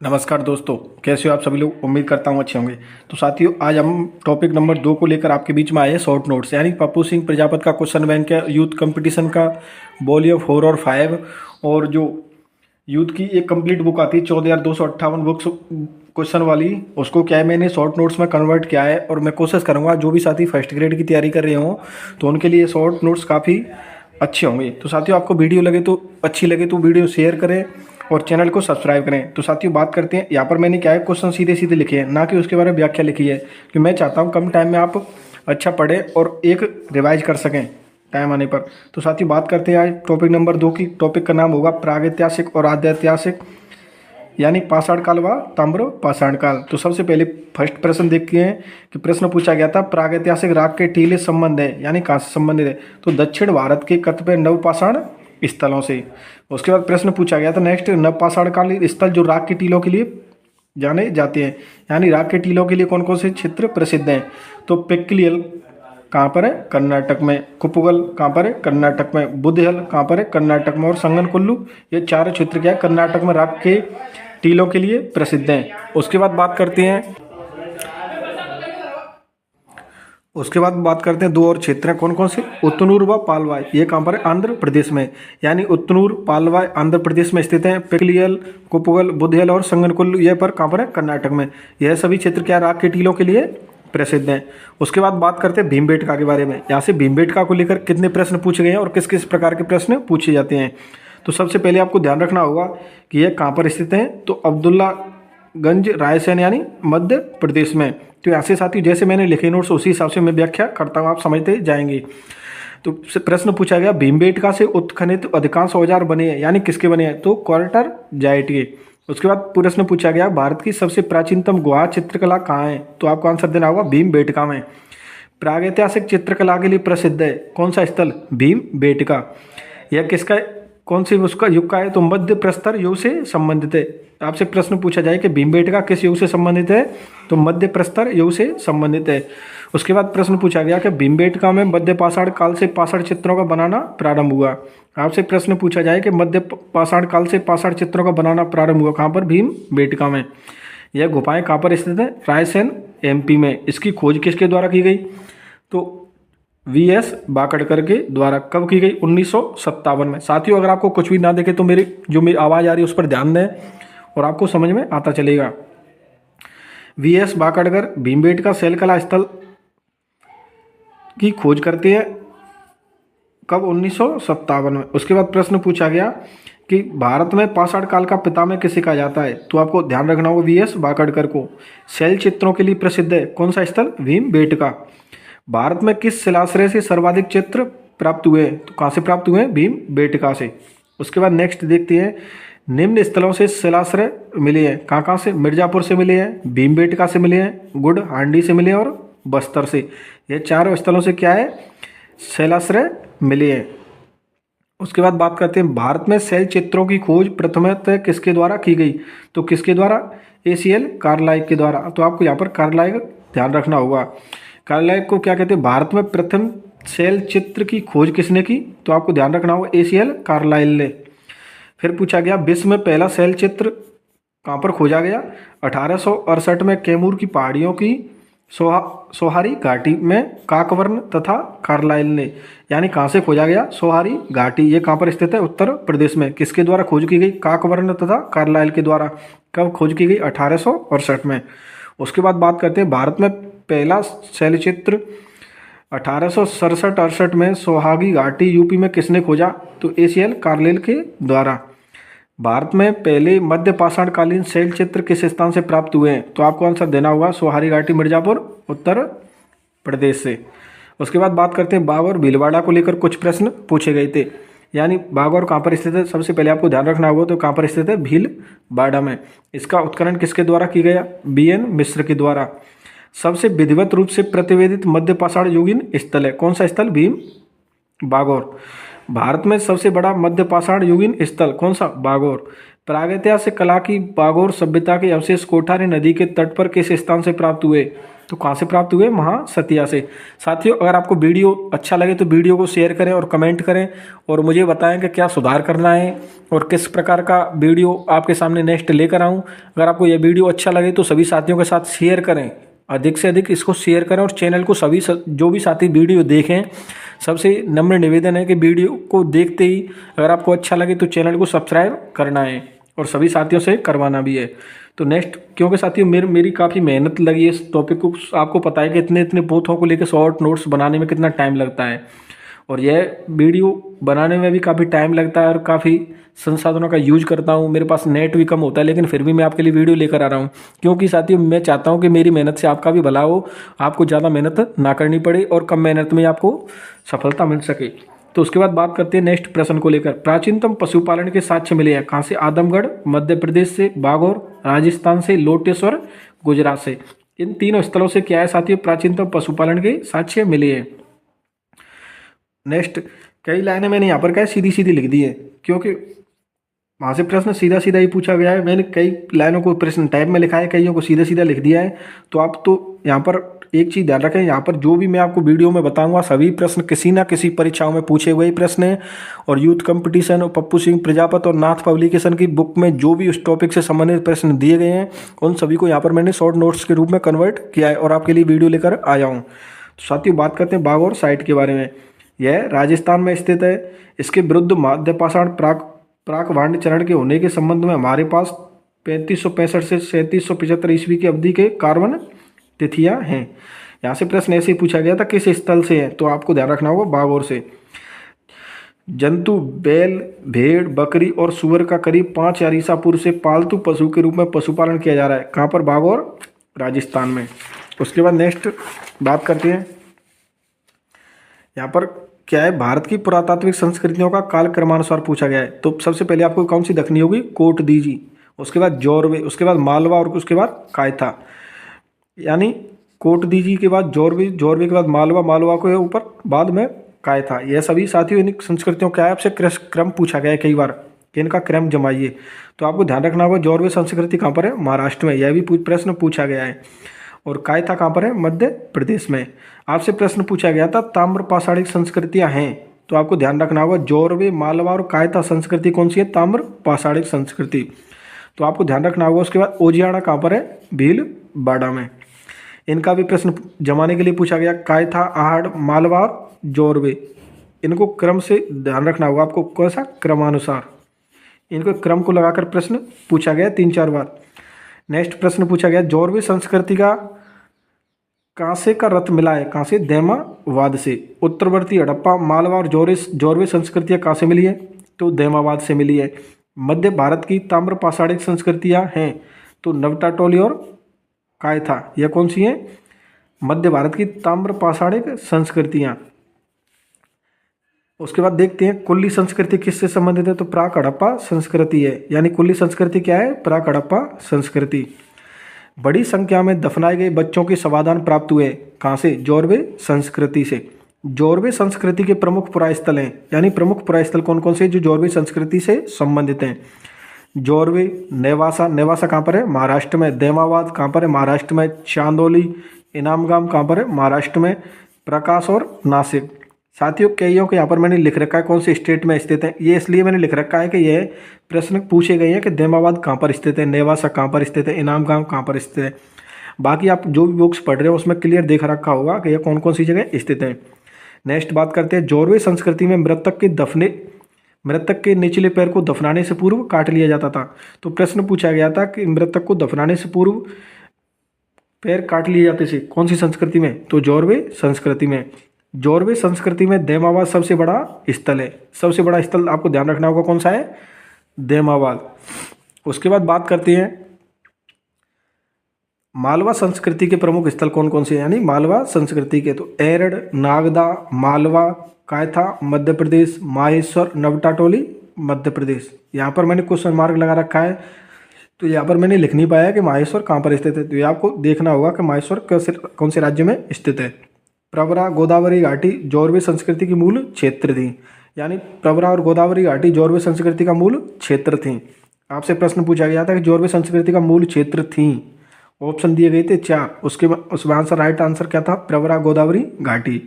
नमस्कार दोस्तों, कैसे हो आप सभी लोग। उम्मीद करता हूँ अच्छे होंगे। तो साथियों, आज हम टॉपिक नंबर 2 को लेकर आपके बीच में आए हैं। शॉर्ट नोट्स यानी पप्पू सिंह प्रजापत का क्वेश्चन बैंक है, यूथ कंपटीशन का वॉल्यूम 4 और 5, और जो यूथ की एक कंप्लीट बुक आती है 14,258 बुक्स क्वेश्चन वाली, उसको क्या है मैंने शॉर्ट नोट्स में कन्वर्ट किया है। और मैं कोशिश करूँगा जो भी साथी फर्स्ट ग्रेड की तैयारी कर रहे हों तो उनके लिए शॉर्ट नोट्स काफ़ी अच्छे होंगे। तो साथियों, आपको वीडियो लगे तो अच्छी लगे तो वीडियो शेयर करें और चैनल को सब्सक्राइब करें। तो साथियों, बात करते हैं। यहाँ पर मैंने क्या है, क्वेश्चन सीधे सीधे लिखे हैं, ना कि उसके बारे में व्याख्या लिखी है, कि मैं चाहता हूँ कम टाइम में आप अच्छा पढ़ें और एक रिवाइज कर सकें टाइम आने पर। तो साथियों, बात करते हैं आज टॉपिक नंबर 2 की। टॉपिक का नाम होगा प्रागैतिहासिक और आद्यैतिहासिक, यानी पाषाण काल व ताम्र पाषाण काल। तो सबसे पहले फर्स्ट प्रश्न देखते हैं कि प्रश्न पूछा गया था प्रागैतिहासिक राग के टीले संबंध है, यानी कहाँ से संबंधित है। तो दक्षिण भारत के कतिपय नवपाषाण स्थलों से। उसके बाद प्रश्न पूछा गया था नेक्स्ट, नवपाषाण कालीन स्थल जो राग के टीलों के लिए जाने जाते हैं, यानी राग के टीलों के लिए कौन कौन से क्षेत्र प्रसिद्ध हैं। तो पिक्लियल कहाँ पर है, कर्नाटक में। कुपुगल कहाँ पर है, कर्नाटक में। बुद्धहल कहाँ पर है, कर्नाटक में। और संगनकुल्लू, ये चार क्षेत्र क्या है, कर्नाटक में राग के टीलों के लिए प्रसिद्ध हैं। उसके बाद बात करते हैं दो और क्षेत्र हैं, कौन कौन से, उतनूर व पालवाय। ये कहाँ पर है, आंध्र प्रदेश में। यानी उतनूर पालवाय आंध्र प्रदेश में स्थित हैं। पिक्लियल, कुपुगल, बुद्धेल और संगनकुल्लू ये पर कहाँ पर है, कर्नाटक में। यह सभी क्षेत्र क्या राग के टीलों के लिए प्रसिद्ध हैं। उसके बाद बात करते हैं भीमबेटका के बारे में। यहाँ से भीमबेटका को लेकर कितने प्रश्न पूछे गए हैं और किस किस प्रकार के प्रश्न पूछे जाते हैं। तो सबसे पहले आपको ध्यान रखना होगा कि यह कहाँ पर स्थित है। तो अब्दुल्लागंज रायसेन, यानी मध्य प्रदेश में। तो ऐसे साथी जैसे मैंने लिखे नोट्स उसी हिसाब से मैं व्याख्या करता हूँ, आप समझते जाएंगे। तो प्रश्न पूछा गया भीमबेटका से उत्खनित अधिकांश औजार बने हैं, यानी किसके बने हैं। तो क्वार्टर जाइट के। उसके बाद प्रश्न पूछा गया भारत की सबसे प्राचीनतम गुहा चित्रकला कहाँ है। तो आपको आंसर देना होगा भीमबेटका में। प्रागैतिहासिक चित्रकला के लिए प्रसिद्ध है कौन सा स्थल, भीमबेटका। यह किसका, कौन सी उसका युग का है। तो मध्य प्रस्तर युग से संबंधित है। आपसे प्रश्न पूछा जाए कि भीमबेटका किस युग से संबंधित है, तो मध्य प्रस्तर युग से संबंधित है। उसके बाद प्रश्न पूछा गया कि भीमबेटका में मध्य पाषाण काल से पाषाण चित्रों का बनाना प्रारंभ हुआ। आपसे प्रश्न पूछा जाए कि मध्य पाषाण काल से पाषाण चित्रों का बनाना प्रारंभ हुआ कहाँ पर, भीमबेटका में। यह गुफाएं कहाँ पर स्थित है, रायसेन एमपी में। इसकी खोज किसके द्वारा की गई, तो वीएस बाकड़कर के द्वारा। कब की गई, 1957 में। साथियों, अगर आपको कुछ भी ना देखे तो मेरी आवाज़ आ रही है उस पर ध्यान दें और आपको समझ में आता चलेगा। वीएस बाकड़कर भीमबेटका शैलकला स्थल की खोज करते हैं कब, 1957 में। उसके बाद प्रश्न पूछा गया कि भारत में पाषाण काल का पितामह किसे कहा जाता है। तो आपको ध्यान रखना होगा वीएस बाकड़कर को। शैल चित्रों के लिए प्रसिद्ध है कौन सा स्थल, भीमबेटका। भारत में किस शिलाश्रय से सर्वाधिक चित्र प्राप्त हुए, तो कहाँ से प्राप्त हुए, भीमबेटका से। उसके बाद नेक्स्ट देखते हैं, निम्न स्थलों से शिलाश्रय मिले हैं, कहाँ कहाँ से, मिर्जापुर से मिले हैं, भीमबेटका से मिले हैं, गुड़ हांडी से मिले हैं और बस्तर से। ये चारों स्थलों से क्या है, शिलाश्रय मिले हैं। उसके बाद बात करते हैं भारत में शैल चित्रों की खोज प्रथमतः किसके द्वारा की गई। तो किसके द्वारा, एसीएल कार्लाइक के द्वारा। तो आपको यहाँ पर कार्लाइक ध्यान रखना होगा। कार्लाइक को क्या कहते हैं, भारत में प्रथम शैल चित्र की खोज किसने की। तो आपको ध्यान रखना होगा एसीएल कार्लाइल ने। फिर पूछा गया विश्व में पहला शैल चित्र कहाँ पर खोजा गया। 1868 में कैमूर की पहाड़ियों की सोहारी घाटी में काकवर्ण तथा कार्लाइल ने, यानी कहाँ से खोजा गया, सोहारी घाटी। ये कहाँ पर स्थित है, उत्तर प्रदेश में। किसके द्वारा खोज की गई, काकवर्ण तथा कार्लाइल के द्वारा। कब खोज की गई, 1868 में। उसके बाद बात करते हैं भारत में पहला शैलचित्र 1867-68 में सोहागी घाटी यूपी में किसने खोजा। तो एसीएल कार्लाइल के द्वारा। भारत में पहले मध्य पाषाण कालीन शैल चित्र किस स्थान से प्राप्त हुए हैं। तो आपको आंसर देना होगा सोहारी घाटी, मिर्जापुर, उत्तर प्रदेश से। उसके बाद बात करते हैं बाघ और भीलवाड़ा को लेकर कुछ प्रश्न पूछे गए थे। यानी बाघ और कहाँ पर स्थित है, सबसे पहले आपको ध्यान रखना होगा तो कहाँ पर स्थित है, भीलवाड़ा में। इसका उत्खनन किसके द्वारा की गया, बीएन मिश्र के द्वारा। सबसे विधिवत रूप से प्रतिवेदित मध्य पाषाण युगीन स्थल है कौन सा स्थल, भीम बागौर। भारत में सबसे बड़ा मध्य पाषाण युगीन स्थल कौन सा, बागौर। प्रागैतिहासिक कला की बागौर सभ्यता के अवशेष कोठारी नदी के तट पर किस स्थान से प्राप्त हुए। तो कहाँ से प्राप्त हुए? महासतिया से। साथियों, अगर आपको वीडियो अच्छा लगे तो वीडियो को शेयर करें और कमेंट करें और मुझे बताएं कि क्या सुधार करना है और किस प्रकार का वीडियो आपके सामने नेक्स्ट लेकर आऊँ। अगर आपको यह वीडियो अच्छा लगे तो सभी साथियों के साथ शेयर करें, अधिक से अधिक इसको शेयर करें और चैनल को सभी जो भी साथी वीडियो देखें, सबसे नम्र निवेदन है कि वीडियो को देखते ही अगर आपको अच्छा लगे तो चैनल को सब्सक्राइब करना है और सभी साथियों से करवाना भी है। तो नेक्स्ट, क्योंकि साथियों मेरी काफ़ी मेहनत लगी है इस टॉपिक को, आपको पता है कि इतने पोथों को लेकर शॉर्ट नोट्स बनाने में कितना टाइम लगता है और यह वीडियो बनाने में भी काफ़ी टाइम लगता है और काफ़ी संसाधनों का यूज करता हूँ। मेरे पास नेट भी कम होता है, लेकिन फिर भी मैं आपके लिए वीडियो लेकर आ रहा हूँ, क्योंकि साथियों मैं चाहता हूँ कि मेरी मेहनत से आपका भी भला हो, आपको ज़्यादा मेहनत ना करनी पड़े और कम मेहनत में आपको सफलता मिल सके। तो उसके बाद बात करते हैं नेक्स्ट प्रश्न को लेकर। प्राचीनतम पशुपालन के साक्ष्य मिले हैं कहाँ से? आदमगढ़ मध्य प्रदेश से, बागौर राजस्थान से, लोटेश्वर गुजरात से। इन तीनों स्थलों से क्या है साथियों? प्राचीनतम पशुपालन के साक्ष्य मिले हैं। नेक्स्ट, कई लाइनें मैंने यहाँ पर क्या सीधी सीधी लिख दी है, क्योंकि वहाँ से प्रश्न सीधा सीधा ही पूछा गया है। मैंने कई लाइनों को प्रश्न टाइप में लिखा है, कईयों को सीधा सीधा लिख दिया है। तो आप तो यहाँ पर एक चीज़ ध्यान रखें, यहाँ पर जो भी मैं आपको वीडियो में बताऊंगा सभी प्रश्न किसी ना किसी परीक्षाओं में पूछे हुए ही प्रश्न हैं और यूथ कंपटीशन और पप्पू सिंह प्रजापत और नाथ पब्लिकेशन की बुक में जो भी उस टॉपिक से संबंधित प्रश्न दिए गए हैं उन सभी को यहाँ पर मैंने शॉर्ट नोट्स के रूप में कन्वर्ट किया है और आपके लिए वीडियो लेकर आया हूँ। तो साथियों, बात करते हैं बागौर साइट के बारे में। यह राजस्थान में स्थित है। इसके विरुद्ध मध्य पाषाण प्राक वांड चरण के होने के संबंध में हमारे पास 3565 से 3775 ईस्वी की अवधि के कार्बन तिथियां हैं। यहाँ से प्रश्न ऐसे ही पूछा गया था किस स्थल से है, तो आपको ध्यान रखना होगा बागौर से। जंतु बैल, भेड़, बकरी और सुअर का करीब 5000 ईसा पूर्व से पालतू पशु के रूप में पशुपालन किया जा रहा है। कहाँ पर? बागौर राजस्थान में। उसके बाद नेक्स्ट बात करते हैं, यहाँ पर क्या है? भारत की पुरातात्विक संस्कृतियों का काल क्रमानुसार पूछा गया है। तो सबसे पहले आपको कौन सी देखनी होगी? कोट दीजी, उसके बाद जोरवे, उसके बाद मालवा और उसके बाद कायथा। यानी कोट दीजी के बाद जोरवे, जोरवे के बाद मालवा, मालवा के ऊपर बाद में कायथा। यह सभी साथियों इन संस्कृतियों का आपसे क्रम पूछा गया है कई बार कि इनका क्रम जमाइए। तो आपको ध्यान रखना होगा जोरवे संस्कृति कहाँ पर है? महाराष्ट्र में। यह भी प्रश्न पूछा गया है। और कायथा कहाँ पर है? मध्य प्रदेश में। आपसे प्रश्न पूछा गया था ताम्र पाषाणिक संस्कृतियां हैं, तो आपको ध्यान रखना होगा जोरवे, मालवा और कायथा संस्कृति कौन सी है? ताम्र पाषाणिक संस्कृति। तो आपको ध्यान रखना होगा। उसके बाद ओजियाना कहाँ पर है? भीलवाड़ा में। इनका भी प्रश्न जमाने के लिए पूछा गया। कायथा, आहड़, मालवा और जोरवे, इनको क्रम से ध्यान रखना होगा आपको, कौन सा? क्रमानुसार। इनको क्रम को लगाकर प्रश्न पूछा गया 3-4 बार। नेक्स्ट प्रश्न पूछा गया जोरवे संस्कृति का कांसे का रथ मिला है कहाँ से? दैमावाद से। उत्तरवर्ती हड़प्पा, मालवा और जोरवे संस्कृतियाँ कहाँ से मिली है? तो दैमावाद से मिली है। मध्य भारत की ताम्र पाषाणिक संस्कृतियाँ हैं तो नवटाटोली और कायथा, यह कौन सी है? मध्य भारत की ताम्र पाषाणिक संस्कृतियाँ। उसके बाद देखते हैं कुल्ली संस्कृति किससे संबंधित है? तो प्राक हड़प्पा संस्कृति है। यानी कुल्ली संस्कृति क्या है? प्राक हड़प्पा संस्कृति। बड़ी संख्या में दफनाए गए बच्चों के समाधान प्राप्त हुए कहाँ से? जोरवे संस्कृति से। जोरवे संस्कृति के प्रमुख पुरास्थल हैं, यानी प्रमुख पुरास्थल कौन कौन से जो जोरवे संस्कृति से संबंधित हैं? जोरवे, नेवासा, नेवासा कहाँ पर है? महाराष्ट्र में। दैमावाद कहाँ पर है? महाराष्ट्र में। चांदोली, इनामगाम कहाँ पर है? महाराष्ट्र में। प्रकाश और नासिक। साथियों, कईयों के यहाँ पर मैंने लिख रखा है कौन से स्टेट में स्थित है। ये इसलिए मैंने लिख रखा है कि यह प्रश्न पूछे गए हैं कि दैमाबाद कहाँ पर स्थित है, नेवासा कहाँ पर स्थित है, इनामगाम कहाँ पर स्थित है। बाकी आप जो भी बुक्स पढ़ रहे हो उसमें क्लियर देख रखा होगा कि यह कौन कौन सी जगह स्थित है। नेक्स्ट बात करते हैं जोरवे संस्कृति में मृतक के निचले पैर को दफनाने से पूर्व काट लिया जाता था। तो प्रश्न पूछा गया था कि मृतक को दफनाने से पूर्व पैर काट लिए जाते थे कौन सी संस्कृति में? तो जोरवे संस्कृति में। जोरवे संस्कृति में दैमावाद सबसे बड़ा स्थल है। सबसे बड़ा स्थल आपको ध्यान रखना होगा कौन सा है? दैमावाद। उसके बाद बात करते हैं मालवा संस्कृति के प्रमुख स्थल कौन कौन से हैं, यानी मालवा संस्कृति के। तो एरड़, नागदा, मालवा, कायथा मध्य प्रदेश, माहेश्वर, नवटाटोली मध्य प्रदेश। यहाँ पर मैंने क्वेश्चन मार्क लगा रखा है, तो यहाँ पर मैंने लिख नहीं पाया कि माहेश्वर कहाँ पर स्थित है। तो ये आपको देखना होगा कि माहेश्वर कौन से राज्य में स्थित है। प्रवरा, गोदावरी घाटी जोरवे संस्कृति की मूल क्षेत्र थी, यानी प्रवरा और गोदावरी घाटी जोरवे संस्कृति का मूल क्षेत्र थी। आपसे प्रश्न पूछा गया था कि जोरवे संस्कृति का मूल क्षेत्र थी ऑप्शन दिए गए थे 4, उसमें आंसर राइट आंसर क्या था, प्रवरा गोदावरी घाटी।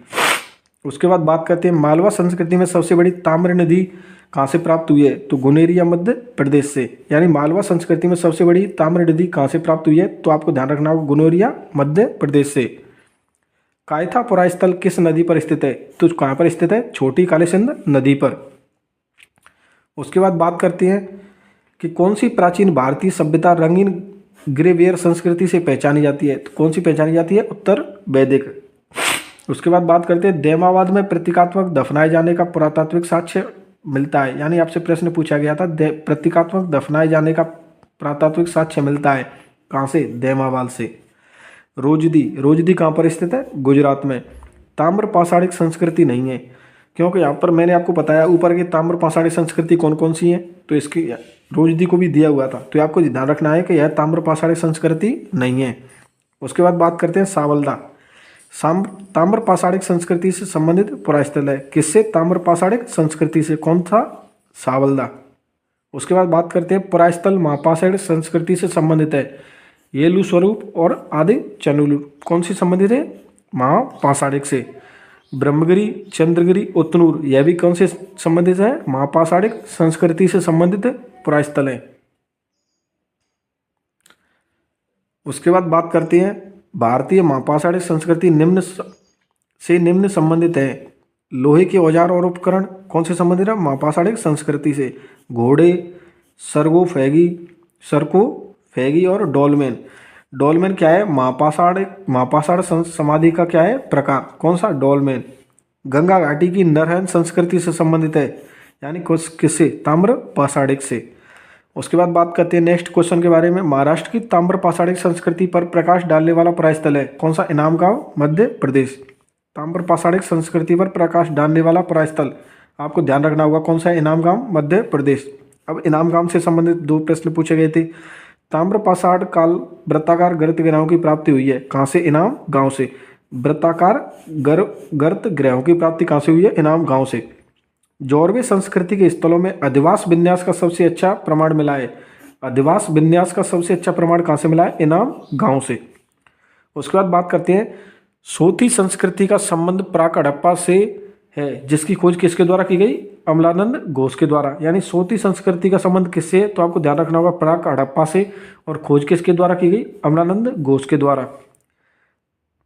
उसके बाद बात करते हैं मालवा संस्कृति में सबसे बड़ी ताम्र नदी कहाँ से प्राप्त हुई है, तो गुनेरिया मध्य प्रदेश से। यानी मालवा संस्कृति में सबसे बड़ी ताम्र नदी कहाँ से प्राप्त हुई है, तो आपको ध्यान रखना होगा गुनेरिया मध्य प्रदेश से। कायथा पुरास्थल किस नदी पर स्थित है, तो कहाँ पर स्थित है, छोटी कालीसिंध नदी पर। उसके बाद बात करते हैं कि कौन सी प्राचीन भारतीय सभ्यता रंगीन ग्रेवियर संस्कृति से पहचानी जाती है, तो कौन सी पहचानी जाती है, उत्तर वैदिक। उसके बाद बात करते हैं देमाबाद में प्रतीकात्मक दफनाए जाने का पुरातात्विक साक्ष्य मिलता है। यानी आपसे प्रश्न पूछा गया था प्रतीकात्मक दफनाए जाने का पुरातात्विक साक्ष्य मिलता है कहाँ से, देमाबाद से। रोजदी कहाँ पर स्थित है, गुजरात में। ताम्र पाषाणिक संस्कृति नहीं है, क्योंकि यहाँ पर मैंने आपको बताया ऊपर की ताम्र पाषाणिक संस्कृति कौन कौन सी है, तो इसकी रोजदी को भी दिया हुआ था, तो आपको ध्यान रखना है कि यह ताम्र पाषाणिक संस्कृति नहीं है। उसके बाद बात करते हैं सावलदा। ताम्र पाषाणिक संस्कृति से संबंधित पुरास्थल है, किससे, ताम्र पाषाणिक संस्कृति से। कौन था, सावलदा। उसके बाद बात करते हैं पुरास्थल महापाषाणिक संस्कृति से संबंधित है, येलू स्वरूप और आदि चनुलू। कौन सी संबंधित है, महापाषाणिक से। ब्रह्मगिरी, चंद्रगिरी, उतनूर, यह भी कौन से संबंधित है, महापाषाणिक संस्कृति से संबंधित पुरास्थल है। उसके बाद बात करते हैं भारतीय महापाषाणिक संस्कृति निम्न संबंधित है। लोहे के औजार और उपकरण कौन से संबंधित है, महापाषाणिक संस्कृति से। घोड़े, सरकोफेगी और डोलमेन। डोलमेन क्या है, महापाषाण समाधि का क्या है, प्रकार। कौन सा, डोलमेन। गंगा घाटी की नरहन संस्कृति से संबंधित है, यानी किससे, ताम्र पाषाणिक से। उसके बाद बात करते हैं नेक्स्ट क्वेश्चन के बारे में। महाराष्ट्र की ताम्र पाषाणिक संस्कृति पर प्रकाश डालने वाला पुरास्थल है, कौन सा, इनाम गांव, मध्य प्रदेश। ताम्र पाषाणिक संस्कृति पर प्रकाश डालने वाला पुरास्थल आपको ध्यान रखना होगा, कौन सा, इनाम गांव, मध्य प्रदेश। अब इनाम गांव से संबंधित 2 प्रश्न पूछे गए थे। ताम्र पाषाण काल वृत्ताकार गर्त ग्रहों की प्राप्ति हुई है, कहाँ से, इनाम गांव से। वृत्ताकार गर्त ग्रहों की प्राप्ति कहाँ से हुई है, इनाम गांव से। जौरवे संस्कृति के स्थलों में अधिवास विन्यास का सबसे अच्छा प्रमाण मिला है। अधिवास विन्यास का सबसे अच्छा प्रमाण कहाँ से मिला है, इनाम गांव से। उसके बाद बात करते हैं सोथी संस्कृति का संबंध प्राक हड़प्पा से है, जिसकी खोज किसके द्वारा की गई, अमलानंद घोष के द्वारा। यानी सोथी संस्कृति का संबंध किससे है, तो आपको ध्यान रखना होगा प्राक हड़प्पा से, और खोज किसके द्वारा की गई, अमलानंद घोष के द्वारा।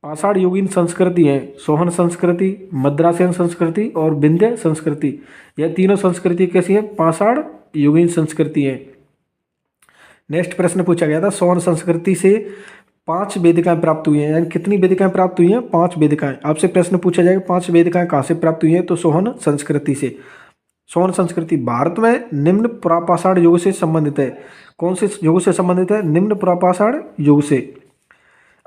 पाषाण युगीन संस्कृति है सोहन संस्कृति, मद्रासियन संस्कृति और विंध्य संस्कृति। यह तीनों संस्कृति कैसी है, पाषाण युगीन संस्कृति है। नेक्स्ट प्रश्न पूछा गया था सोहन संस्कृति से 5 वेदिकाएं प्राप्त हुई हैं, यानी कितनी वेदिकाएं प्राप्त हुई हैं, 5 वेदिकाएं। आपसे प्रश्न पूछा जाएगा 5 वेदिकाएं कहाँ से प्राप्त हुई हैं, तो सोहन संस्कृति से। सोहन संस्कृति भारत में निम्न पुरापाषाण युग से संबंधित है, कौन से युग से संबंधित है, निम्न पुरापाषाण युग से।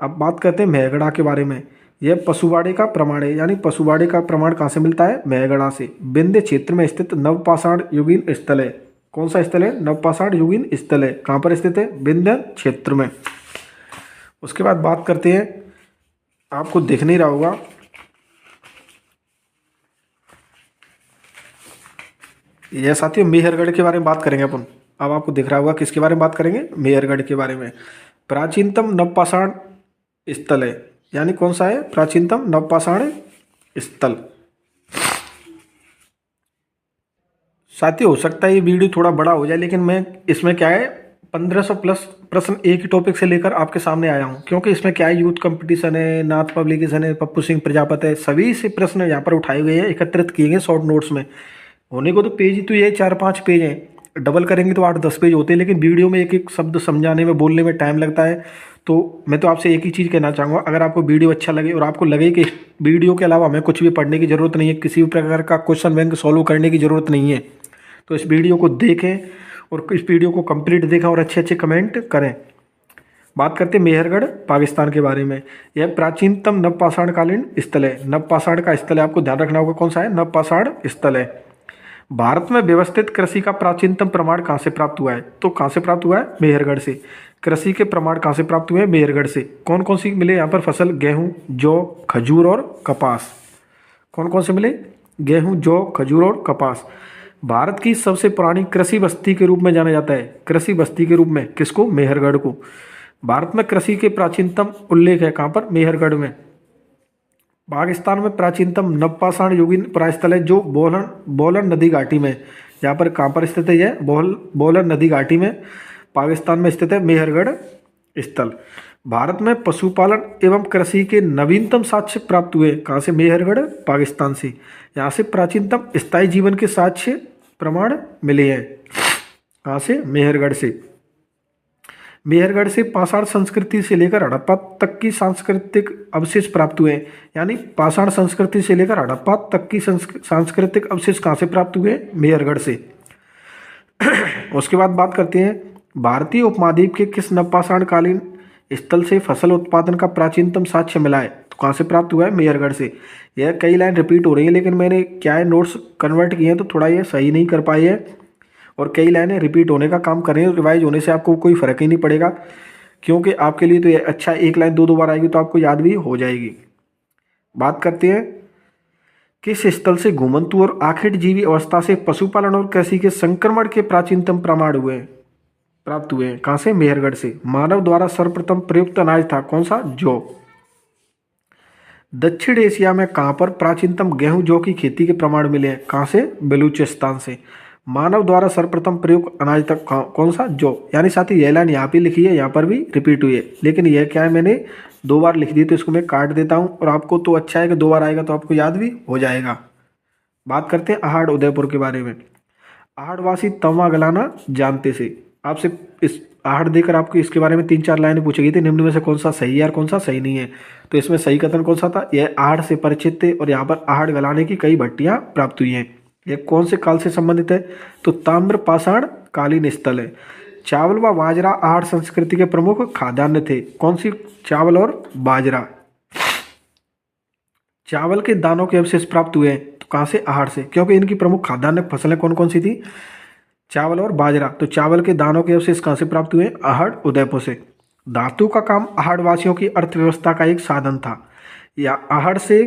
अब बात करते हैं मेहगढ़ा के बारे में। यह पशुवाड़े का प्रमाण है, यानी पशुवाड़े का प्रमाण कहाँ से मिलता है, मेहगढ़ा से। विंध्य क्षेत्र में स्थित नवपाषाण युगीन स्थल है, कौन सा स्थल है, नवपाषाण युगीन स्थल है। कहाँ पर स्थित है, विंध्य क्षेत्र में। उसके बाद बात करते हैं, आपको दिख नहीं रहा होगा, यह साथियों मेहरगढ़ के बारे में बात करेंगे अपन। अब आपको दिख रहा होगा किसके बारे में बात करेंगे, मेहरगढ़ के बारे में। प्राचीनतम नवपाषाण स्थल है, यानी कौन सा है, प्राचीनतम नवपाषाण स्थल। साथियों हो सकता है ये वीडियो थोड़ा बड़ा हो जाए, लेकिन मैं इसमें क्या है 1500 प्लस प्रश्न एक ही टॉपिक से लेकर आपके सामने आया हूँ, क्योंकि इसमें क्या है, यूथ कंपटीशन है, नाथ पब्लिकेशन है, पप्पू सिंह प्रजापति है, सभी से प्रश्न यहाँ पर उठाए गए हैं, एकत्रित किए गए शॉर्ट नोट्स में। होने को तो पेज ही तो ये 4-5 पेज हैं, डबल करेंगे तो 8-10 पेज होते हैं, लेकिन वीडियो में एक एक शब्द समझाने में, बोलने में टाइम लगता है। तो मैं तो आपसे एक ही चीज़ कहना चाहूँगा, अगर आपको वीडियो अच्छा लगे और आपको लगे कि वीडियो के अलावा हमें कुछ भी पढ़ने की ज़रूरत नहीं है, किसी भी प्रकार का क्वेश्चन बैंक सॉल्व करने की ज़रूरत नहीं है, तो इस वीडियो को देखें और इस वीडियो को कंप्लीट देखें और अच्छे अच्छे कमेंट करें। बात करते हैं मेहरगढ़ पाकिस्तान के बारे में। यह प्राचीनतम नवपाषाणकालीन स्थल है, नवपाषाण का स्थल है, आपको ध्यान रखना होगा कौन सा है, नवपाषाण स्थल है। भारत में व्यवस्थित कृषि का प्राचीनतम प्रमाण कहाँ से प्राप्त हुआ है, तो कहाँ से प्राप्त हुआ है, मेहरगढ़ से। कृषि के प्रमाण कहाँ से प्राप्त हुए हैं, मेहरगढ़ से। कौन कौन सी मिले यहाँ पर फसल, गेहूं, जौ, खजूर और कपास। कौन कौन से मिले, गेहूं, जौ, खजूर और कपास। भारत की सबसे पुरानी कृषि बस्ती के रूप में जाना जाता है, कृषि बस्ती के रूप में किसको, मेहरगढ़ को। भारत में कृषि के प्राचीनतम उल्लेख है कहाँ पर? मेहरगढ़ में। पाकिस्तान में प्राचीनतम नवपाषाण युगीन परास्थल है जो बोलन नदी घाटी में, यहाँ पर कहाँ पर स्थित है? यह बोलन नदी घाटी में पाकिस्तान में स्थित है मेहरगढ़ स्थल। भारत में पशुपालन एवं कृषि के नवीनतम साक्ष्य प्राप्त हुए कहाँ से? मेहरगढ़ पाकिस्तान से। यहाँ से प्राचीनतम स्थायी जीवन के साक्ष्य प्रमाण मिले हैं कहाँ से? मेहरगढ़ से। मेहरगढ़ से पाषाण संस्कृति से लेकर हड़प्पा तक की सांस्कृतिक अवशेष प्राप्त हुए। यानी पाषाण संस्कृति से लेकर हड़प्पा तक की सांस्कृतिक अवशेष कहाँ से प्राप्त हुए? मेहरगढ़ से। उसके बाद बात करते हैं भारतीय उपमहाद्वीप के किस नवपाषाण कालीन स्थल से फसल उत्पादन का प्राचीनतम साक्ष्य मिला है? तो कहाँ से प्राप्त हुआ है? मेहरगढ़ से। यह कई लाइन रिपीट हो रही है लेकिन मैंने क्या है नोट्स कन्वर्ट किए हैं तो थोड़ा ये सही नहीं कर पाई है और कई लाइनें रिपीट होने का काम कर रही हैं। रिवाइज होने से आपको कोई फ़र्क ही नहीं पड़ेगा क्योंकि आपके लिए तो ये अच्छा, एक लाइन दो बार आएगी तो आपको याद भी हो जाएगी। बात करते हैं किस स्थल से घुमंतु और आखिर जीवी अवस्था से पशुपालन और कृषि के संक्रमण के प्राचीनतम प्रमाण प्राप्त हुए हैं? कहाँ से? मेहरगढ़ से। मानव द्वारा सर्वप्रथम प्रयुक्त अनाज था कौन सा? जौ। दक्षिण एशिया में कहाँ पर प्राचीनतम गेहूं जौ की खेती के प्रमाण मिले हैं? कहाँ से? बलूचिस्तान से। मानव द्वारा सर्वप्रथम प्रयुक्त अनाज तक कौन सा? जौ। यानी साथी यह लाइन यहाँ पे लिखी है, यहाँ पर भी रिपीट हुई है लेकिन यह क्या है मैंने दो बार लिख दी तो इसको मैं काट देता हूँ और आपको तो अच्छा है कि दो बार आएगा तो आपको याद भी हो जाएगा। बात करते हैं आहड़ उदयपुर के बारे में। आहड़वासी तवा गलाना जानते से। आपसे इस आहड़ देकर आपको इसके बारे में 3-4 लाइनें पूछी गई थी, निम्न में से कौन सा सही है और कौन सा सही नहीं है? तो इसमें सही कथन कौन सा था? यह आहड़ से परिचित थे और यहाँ पर आहड़ गलाने की कई भट्टियाँ प्राप्त हुई हैं। यह कौन से काल से संबंधित है? तो ताम्र पाषाण कालीन स्थल है। चावल व बाजरा आहड़ संस्कृति के प्रमुख खाद्यान्न थे। कौन सी? चावल और बाजरा। चावल के दानों के अवशेष प्राप्त हुए हैं तो कहाँ से? आहड़ से, क्योंकि इनकी प्रमुख खाद्यान्न फसलें कौन कौन सी थी? चावल और बाजरा। तो चावल के दानों के अवशेष कहाँ से प्राप्त हुए? आहड़ उदयपुर से। धातु का काम आहड़ वासियों की अर्थव्यवस्था का एक साधन था। या आहड़ से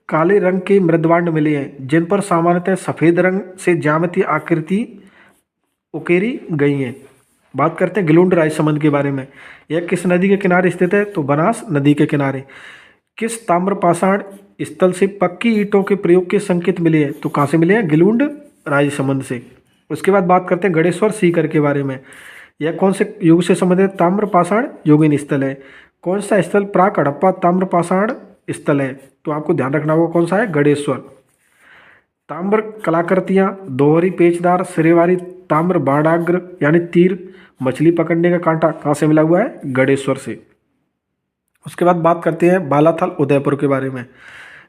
काले रंग के मृदवांड मिले हैं जिन पर सामान्यतः सफेद रंग से ज्यामितीय आकृति उकेरी गई है। बात करते हैं गिलुंड राजसमंद के बारे में। यह किस नदी के किनारे स्थित है? तो बनास नदी के किनारे। किस ताम्रपाषाण स्थल से पक्की ईंटों के प्रयोग के संकेत मिले हैं? तो कहाँ से मिले हैं? गिलुंड राजसमंद से। उसके बाद बात करते हैं गणेश्वर सीकर के बारे में। यह कौन से युग से संबंधित? ताम्रपाषाण युगीन स्थल है। कौन सा स्थल प्राक हड़प्पा ताम्रपाषाण स्थल है? तो आपको ध्यान रखना होगा कौन सा है? गणेश्वर। ताम्र कलाकृतियां, दोहरी पेचदार सिरेवारी ताम्र बाणाग्र यानी तीर, मछली पकड़ने का कांटा कहाँ से मिला हुआ है? गणेश्वर से। उसके बाद बात करते हैं बालाथल उदयपुर के बारे में।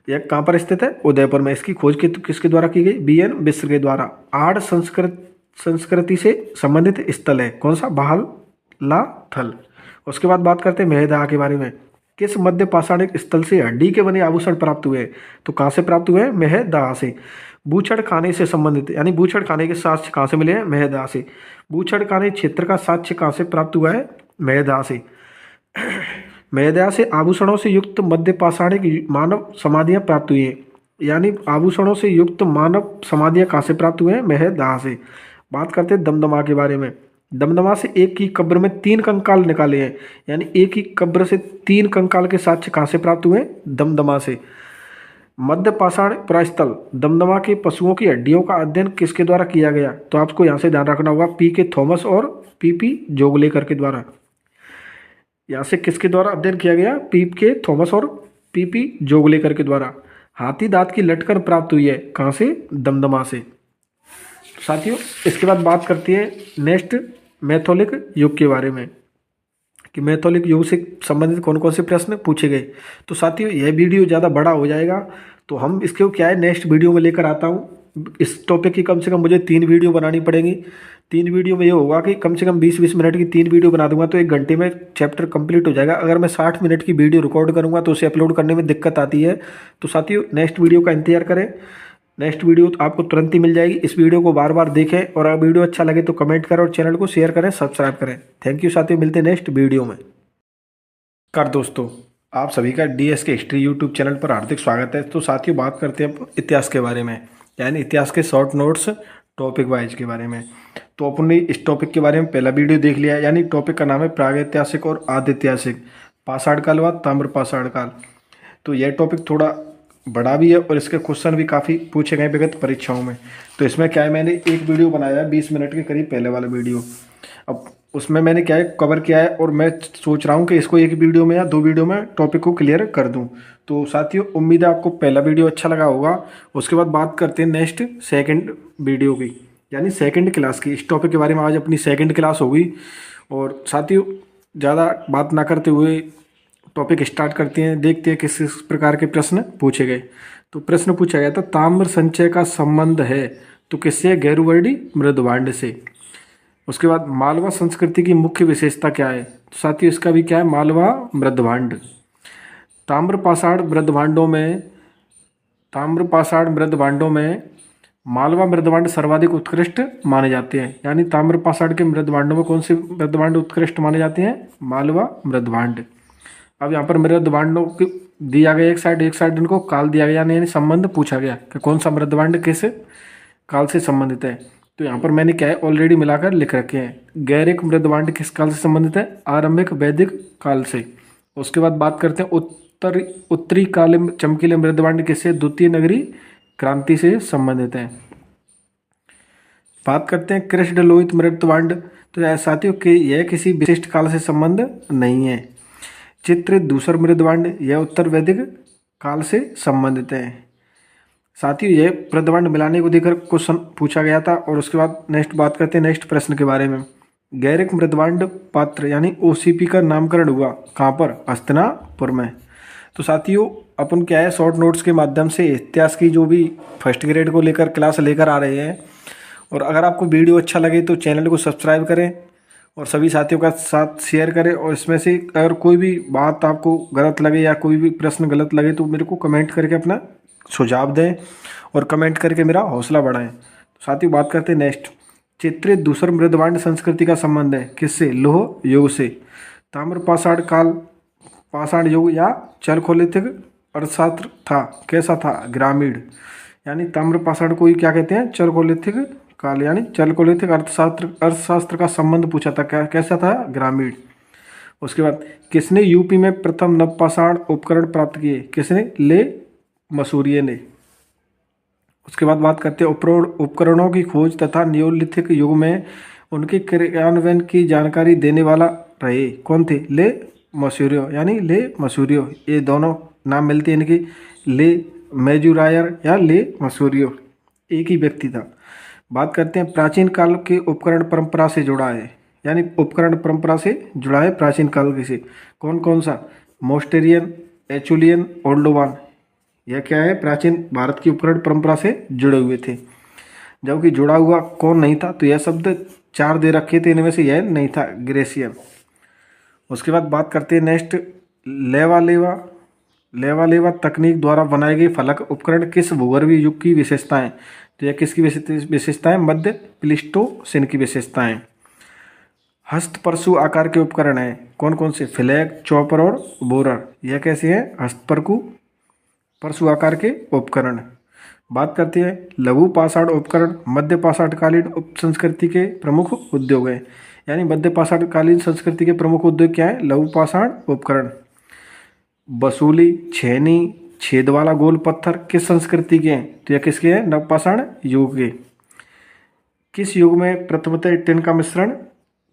यह कहाँ पर स्थित है? उदयपुर में। इसकी खोज किसके द्वारा की गई? BN मिश्र के द्वारा। आड़ संस्कृति से संबंधित स्थल है कौन सा? बालाथल। उसके बाद बात करते हैं मेहदा के बारे में। किस मध्य पाषाणिक स्थल से हड्डी के बने आभूषण प्राप्त हुए? तो कहाँ से प्राप्त हुए? मेहदा से। बूचड़ खाने से संबंधित यानी बूचड़ खाने के साक्ष्य कहाँ से मिले हैं? मेहदा से। बूचड़ खाने क्षेत्र का साक्ष्य कहाँ से प्राप्त हुआ है? मेहदा से। मेहदा से आभूषणों से युक्त मध्य पाषाणिक मानव समाधियां प्राप्त हुई हैं। यानी आभूषणों से युक्त मानव समाधियां कहाँ से प्राप्त हुए हैं? मेहदा से। बात करते हैं दमदमा के बारे में। दमदमा से एक ही कब्र में 3 कंकाल निकाले हैं। यानी एक ही कब्र से 3 कंकाल के साक्ष्य कहाँ से प्राप्त हुए? दमदमा से। मध्य पाषाण पुरास्थल दमदमा के पशुओं की हड्डियों का अध्ययन किसके द्वारा किया गया? तो आपको यहाँ से ध्यान रखना होगा PK थॉमस और PP जोगलेकर के द्वारा। यहाँ से किसके द्वारा अध्ययन किया गया? PK थॉमस और PP जोगलेकर के द्वारा। हाथी दांत की लटकन प्राप्त हुई है कहाँ से? दमदमा से। साथियों इसके बाद बात करती है नेक्स्ट मैथोलिक युग के बारे में कि मैथोलिक युग से संबंधित कौन कौन से प्रश्न पूछे गए। तो साथियों यह वीडियो ज़्यादा बड़ा हो जाएगा तो हम इसके क्या है नेक्स्ट वीडियो में लेकर आता हूँ। इस टॉपिक की कम से कम मुझे 3 वीडियो बनानी पड़ेंगी। 3 वीडियो में ये होगा कि कम से कम 20-20 मिनट की 3 वीडियो बना दूंगा तो 1 घंटे में चैप्टर कंप्लीट हो जाएगा। अगर मैं 60 मिनट की वीडियो रिकॉर्ड करूँगा तो उसे अपलोड करने में दिक्कत आती है। तो साथियों नेक्स्ट वीडियो का इंतजार करें। नेक्स्ट वीडियो तो आपको तुरंत ही मिल जाएगी। इस वीडियो को बार बार देखें और अगर वीडियो अच्छा लगे तो कमेंट करें और चैनल को शेयर करें, सब्सक्राइब करें। थैंक यू साथियों, मिलते हैं नेक्स्ट वीडियो में। दोस्तों आप सभी का DS के हिस्ट्री यूट्यूब चैनल पर हार्दिक स्वागत है। तो साथियों बात करते हैं इतिहास के बारे में, यानी इतिहास के शॉर्ट नोट्स टॉपिक वाइज के बारे में। तो अपन ने इस टॉपिक के बारे में पहला वीडियो देख लिया, यानी टॉपिक का नाम है प्रागैतिहासिक और आदिऐतिहासिक, पाषाण काल व ताम्र पाषाण काल। तो यह टॉपिक थोड़ा बड़ा भी है और इसके क्वेश्चन भी काफ़ी पूछे गए विगत परीक्षाओं में। तो इसमें क्या है, मैंने एक वीडियो बनाया है 20 मिनट के करीब, पहले वाला वीडियो। अब उसमें मैंने क्या है कवर किया है, और मैं सोच रहा हूँ कि इसको एक वीडियो में या 2 वीडियो में टॉपिक को क्लियर कर दूँ। तो साथियों, उम्मीद है आपको पहला वीडियो अच्छा लगा होगा। उसके बाद बात करते हैं नेक्स्ट सेकंड वीडियो की, यानी सेकंड क्लास की। इस टॉपिक के बारे में आज अपनी सेकंड क्लास होगी। और साथियों, ज़्यादा बात ना करते हुए टॉपिक स्टार्ट करते हैं, देखते हैं किस किस प्रकार के प्रश्न पूछे गए। तो प्रश्न पूछा गया था, ताम्र संचय का संबंध है तो किससे? गैरुवर्डी मृदभांड से। उसके बाद मालवा संस्कृति की मुख्य विशेषता क्या है? तो साथियों, इसका भी क्या है, मालवा मृदभांड। ताम्र पाषाण मृदभांडों में मालवा मृदभांड सर्वाधिक उत्कृष्ट माने जाते हैं। यानी ताम्र पाषाण के मृदभांडों में कौन से मृदभांड उत्कृष्ट माने जाते हैं? मालवा मृदभांड। अब यहाँ पर मृदभांडों की दिया गया एक साइड इनको काल दिया गया, यानी संबंध पूछा गया कि कौन सा मृदभांड किस काल से संबंधित है। तो यहाँ पर मैंने क्या है ऑलरेडी मिलाकर लिख रखे हैं। गैरिक मृदभांड किस काल से संबंधित है? आरंभिक वैदिक काल से। उसके बाद बात करते हैं उत्तरी कालीन चमकीले मृदभांड किससे? द्वितीय नगरी क्रांति से संबंधित है। बात करते हैं कृष्ण लोहित मृदभांड। तो साथियों कि यह किसी विशिष्ट काल से संबंध नहीं है। चित्र दूसर मृदभांड, यह उत्तर वैदिक काल से संबंधित है। साथियों, यह मृदभांड मिलाने को देकर क्वेश्चन पूछा गया था। और उसके बाद नेक्स्ट बात करते हैं नेक्स्ट प्रश्न के बारे में। गैरिक मृदभांड पात्र यानी ओसीपी का नामकरण हुआ कहाँ पर? हस्तिनापुर में। तो साथियों, अपन क्या है शॉर्ट नोट्स के माध्यम से इतिहास की जो भी फर्स्ट ग्रेड को लेकर क्लास लेकर आ रहे हैं। और अगर आपको वीडियो अच्छा लगे तो चैनल को सब्सक्राइब करें और सभी साथियों का साथ शेयर करें। और इसमें से अगर कोई भी बात आपको गलत लगे या कोई भी प्रश्न गलत लगे तो मेरे को कमेंट करके अपना सुझाव दें और कमेंट करके मेरा हौसला बढ़ाएं। तो साथियों, बात करते हैं नेक्स्ट। चित्रित दूसर मृदभांड संस्कृति का संबंध है किससे? लोह युग से। ताम्र पाषाण काल पाषाण युग या चलकोलिथिक अर्थशास्त्र था, कैसा था? ग्रामीण। यानी ताम्र पाषाण को ही क्या कहते हैं? चलकोलिथिक काल, यानी चलकोलिथिक अर्थशास्त्र का संबंध पूछा था, कैसा था? ग्रामीण। उसके बाद किसने यूपी में प्रथम नवपाषाण उपकरण प्राप्त किए? किसने? ले मसूरिये ने। उसके बाद बात करते हैं उपकरणों की खोज तथा नियोलिथिक युग में उनके क्रियान्वयन की जानकारी देने वाला रहे, कौन थे? ले मसूरियो, यानी ले मसूरियो। ये दोनों नाम मिलते हैं इनके, ले मेजुरायर या ले मसूरियो, एक ही व्यक्ति था। बात करते हैं प्राचीन काल के उपकरण परंपरा से जुड़ा है, यानी उपकरण परंपरा से जुड़ा है प्राचीन काल से। कौन कौन सा? मोस्टेरियन, एचुलियन, ओल्डोवान। यह क्या है? प्राचीन भारत की उपकरण परंपरा से जुड़े हुए थे। जबकि जुड़ा हुआ कौन नहीं था? तो यह शब्द 4 दे रखे थे, इनमें से यह नहीं था, ग्रेसियन। उसके बाद बात करते हैं नेक्स्ट, लेवा तकनीक द्वारा बनाए गए फलक उपकरण किस भूगर्भीय युग की विशेषताएं? तो यह किसकी विशेषताएं? मध्य प्लीस्टोसिन की विशेषताएं। हस्तपरशु आकार के उपकरण हैं, कौन कौन से? फ्लैग, चॉपर और बोरर। यह कैसे हैं? परशु आकार के उपकरण। बात करते हैं लघु पाषाण उपकरण मध्य पाषाणकालीन संस्कृति के प्रमुख उद्योग हैं। यानी मध्य पाषाणकालीन संस्कृति के प्रमुख उद्योग क्या है? लघु पाषाण उपकरण। बसूली, छेनी, छेद वाला गोल पत्थर किस संस्कृति के हैं? तो यह किसके हैं? नवपाषाण युग के। किस युग में प्रथमतः टिन का मिश्रण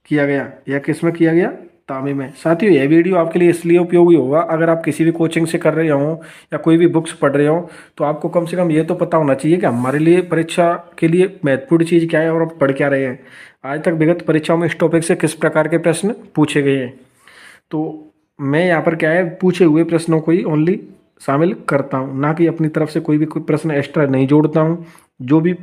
किया गया? यह किस में किया गया? तांबे में। साथियों, यह वीडियो आपके लिए इसलिए उपयोगी होगा, अगर आप किसी भी कोचिंग से कर रहे हो या कोई भी बुक्स पढ़ रहे हो तो आपको कम से कम ये तो पता होना चाहिए कि हमारे लिए परीक्षा के लिए महत्वपूर्ण चीज़ क्या है और आप पढ़ क्या रहे हैं। आज तक विगत परीक्षाओं में इस टॉपिक से किस प्रकार के प्रश्न पूछे गए हैं, तो मैं यहाँ पर क्या है पूछे हुए प्रश्नों को ही ओनली शामिल करता हूँ, ना कि अपनी तरफ से कोई भी प्रश्न एक्स्ट्रा नहीं जोड़ता हूँ। जो भी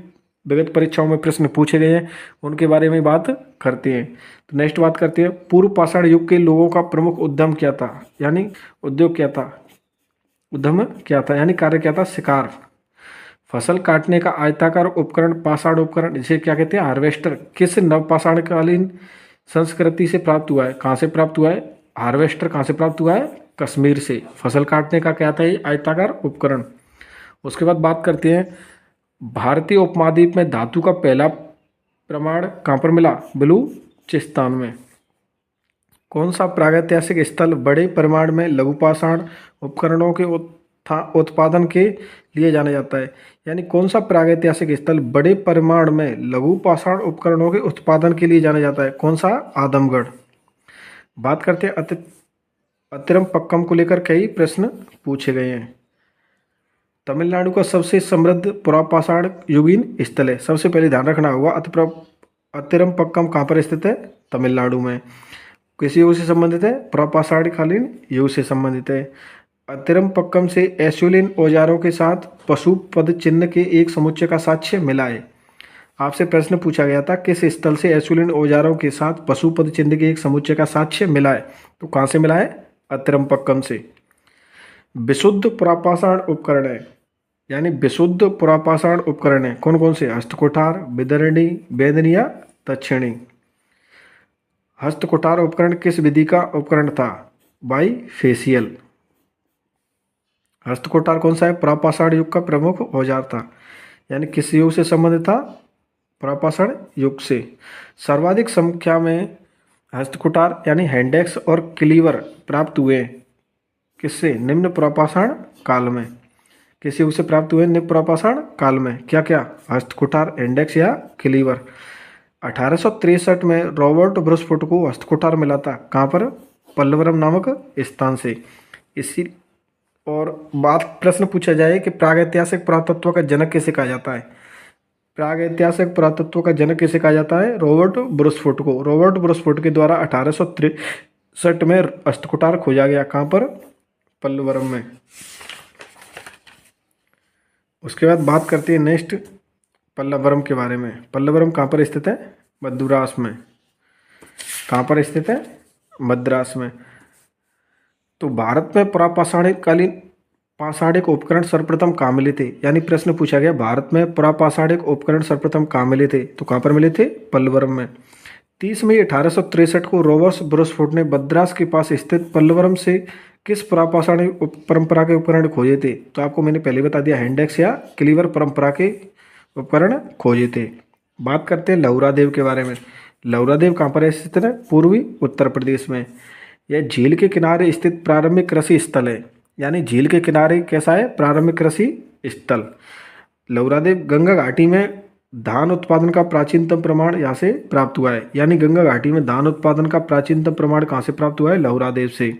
विगत परीक्षाओं में प्रश्न पूछे गए हैं उनके बारे में बात करते हैं। तो नेक्स्ट बात करते हैं पूर्व पाषाण युग के लोगों का प्रमुख उद्यम क्या था? यानी उद्योग क्या था? उद्यम क्या था यानी कार्य क्या था? शिकार। फसल काटने का आयताकार उपकरण पाषाण उपकरण, जिसे क्या कहते हैं? हार्वेस्टर, किस नवपाषाणकालीन संस्कृति से प्राप्त हुआ है? कहाँ से प्राप्त हुआ है? हार्वेस्टर कहाँ से प्राप्त हुआ है? कश्मीर से। फसल काटने का क्या था? ये आयताकार उपकरण। उसके बाद बात करते हैं भारतीय उपमहाद्वीप में धातु का पहला प्रमाण कहाँ पर मिला? बलूचिस्तान में। कौन सा प्रागैतिहासिक स्थल बड़े परिमाण में लघु पाषाण उपकरणों के उत्पादन के लिए जाना जाता है? यानी कौन सा प्रागैतिहासिक स्थल बड़े परिमाण में लघु पाषाण उपकरणों के उत्पादन के लिए जाना जाता है? कौन सा? आदमगढ़। बात करते हैं अतिरमपक्कम को लेकर कई प्रश्न पूछे गए हैं। तमिलनाडु का सबसे समृद्ध पुरापाषाण युगीन स्थल है। सबसे पहले ध्यान रखना होगा अतिरमपक्कम कहाँ पर स्थित है? तमिलनाडु में। किस युग से संबंधित है? पुरापाषाणकालीन युग से संबंधित है। अतिरमपक्कम से एस्युलिन औजारों के साथ पशुपद चिन्ह के एक समुच्चय का साक्ष्य मिला है। आपसे प्रश्न पूछा गया था किस स्थल से एस्युलिन औजारों के साथ पशुपद चिन्ह के एक समुच्चय का साक्ष्य मिला है? तो कहाँ से मिला है? अतिरमपक्कम से। विशुद्ध पुरापाषाण उपकरण है, यानी विशुद्ध पुरापाषाण उपकरण है कौन कौन से? हस्तकुठार, विदरणी, वेदनी या दक्षिणी। हस्तकुठार उपकरण किस विधि का उपकरण था? बाईफेशियल। हस्तकुठार कौन सा है? पुरापाषाण युग का प्रमुख औजार था, यानी किस युग से संबंधित था? पुरापाषाण युग से। सर्वाधिक संख्या में हस्तकुठार यानी हैंडेक्स और क्लीवर प्राप्त हुए किससे? निम्न पुरापाषाण काल में। किस युग से प्राप्त हुए? निम्न पुरापाषाण काल में। क्या क्या? हस्तकुठार, इंडेक्स या क्लीवर। 1863 में रॉबर्ट ब्रुसफुट को हस्तकुठार मिला था। कहाँ पर? पल्लवरम नामक स्थान से। इसी और प्रश्न पूछा जाए कि प्रागैतिहासिक पुरातत्व का जनक किसे कहा जाता है? प्रागैतिहासिक पुरातत्व का जनक किसे कहा जाता है? रॉबर्ट ब्रुसफुट को। रॉबर्ट ब्रुसफुट के द्वारा 1863 में हस्तकुठार खोजा गया। कहाँ पर? पल्लवरम में। उसके बाद बात करते हैं नेक्स्ट पल्लवरम के बारे में। पल्लवरम कहाँ पर स्थित है? मद्रास में। कहाँ पर स्थित है? मद्रास में। तो भारत में पुरापाषाणकालीन पाषाणिक उपकरण सर्वप्रथम कहाँ मिले थे? यानी प्रश्न पूछा गया भारत में पुरापाषाणिक उपकरण सर्वप्रथम कहाँ मिले थे? तो कहाँ पर मिले थे? पल्लवरम में। 30 मई 1863 को रॉबर्ट ब्रुसफुट ने मद्रास के पास स्थित पल्लवरम से किस पुरापाषाणिक परंपरा के उपकरण खोजे थे? तो आपको मैंने पहले बता दिया, हैंडेक्स या क्लीवर परंपरा के उपकरण खोजे थे। बात करते हैं लहुरादेव के बारे में। लहुरादेव कहाँ पर स्थित है? पूर्वी उत्तर प्रदेश में। यह झील के किनारे स्थित प्रारंभिक कृषि स्थल है, यानी झील के किनारे कैसा है? प्रारंभिक कृषि स्थल। लहुरादेव गंगा घाटी में धान उत्पादन का प्राचीनतम प्रमाण यहाँ से प्राप्त हुआ है, यानी गंगा घाटी में धान उत्पादन का प्राचीनतम प्रमाण कहाँ से प्राप्त हुआ है? लहुरादेव से।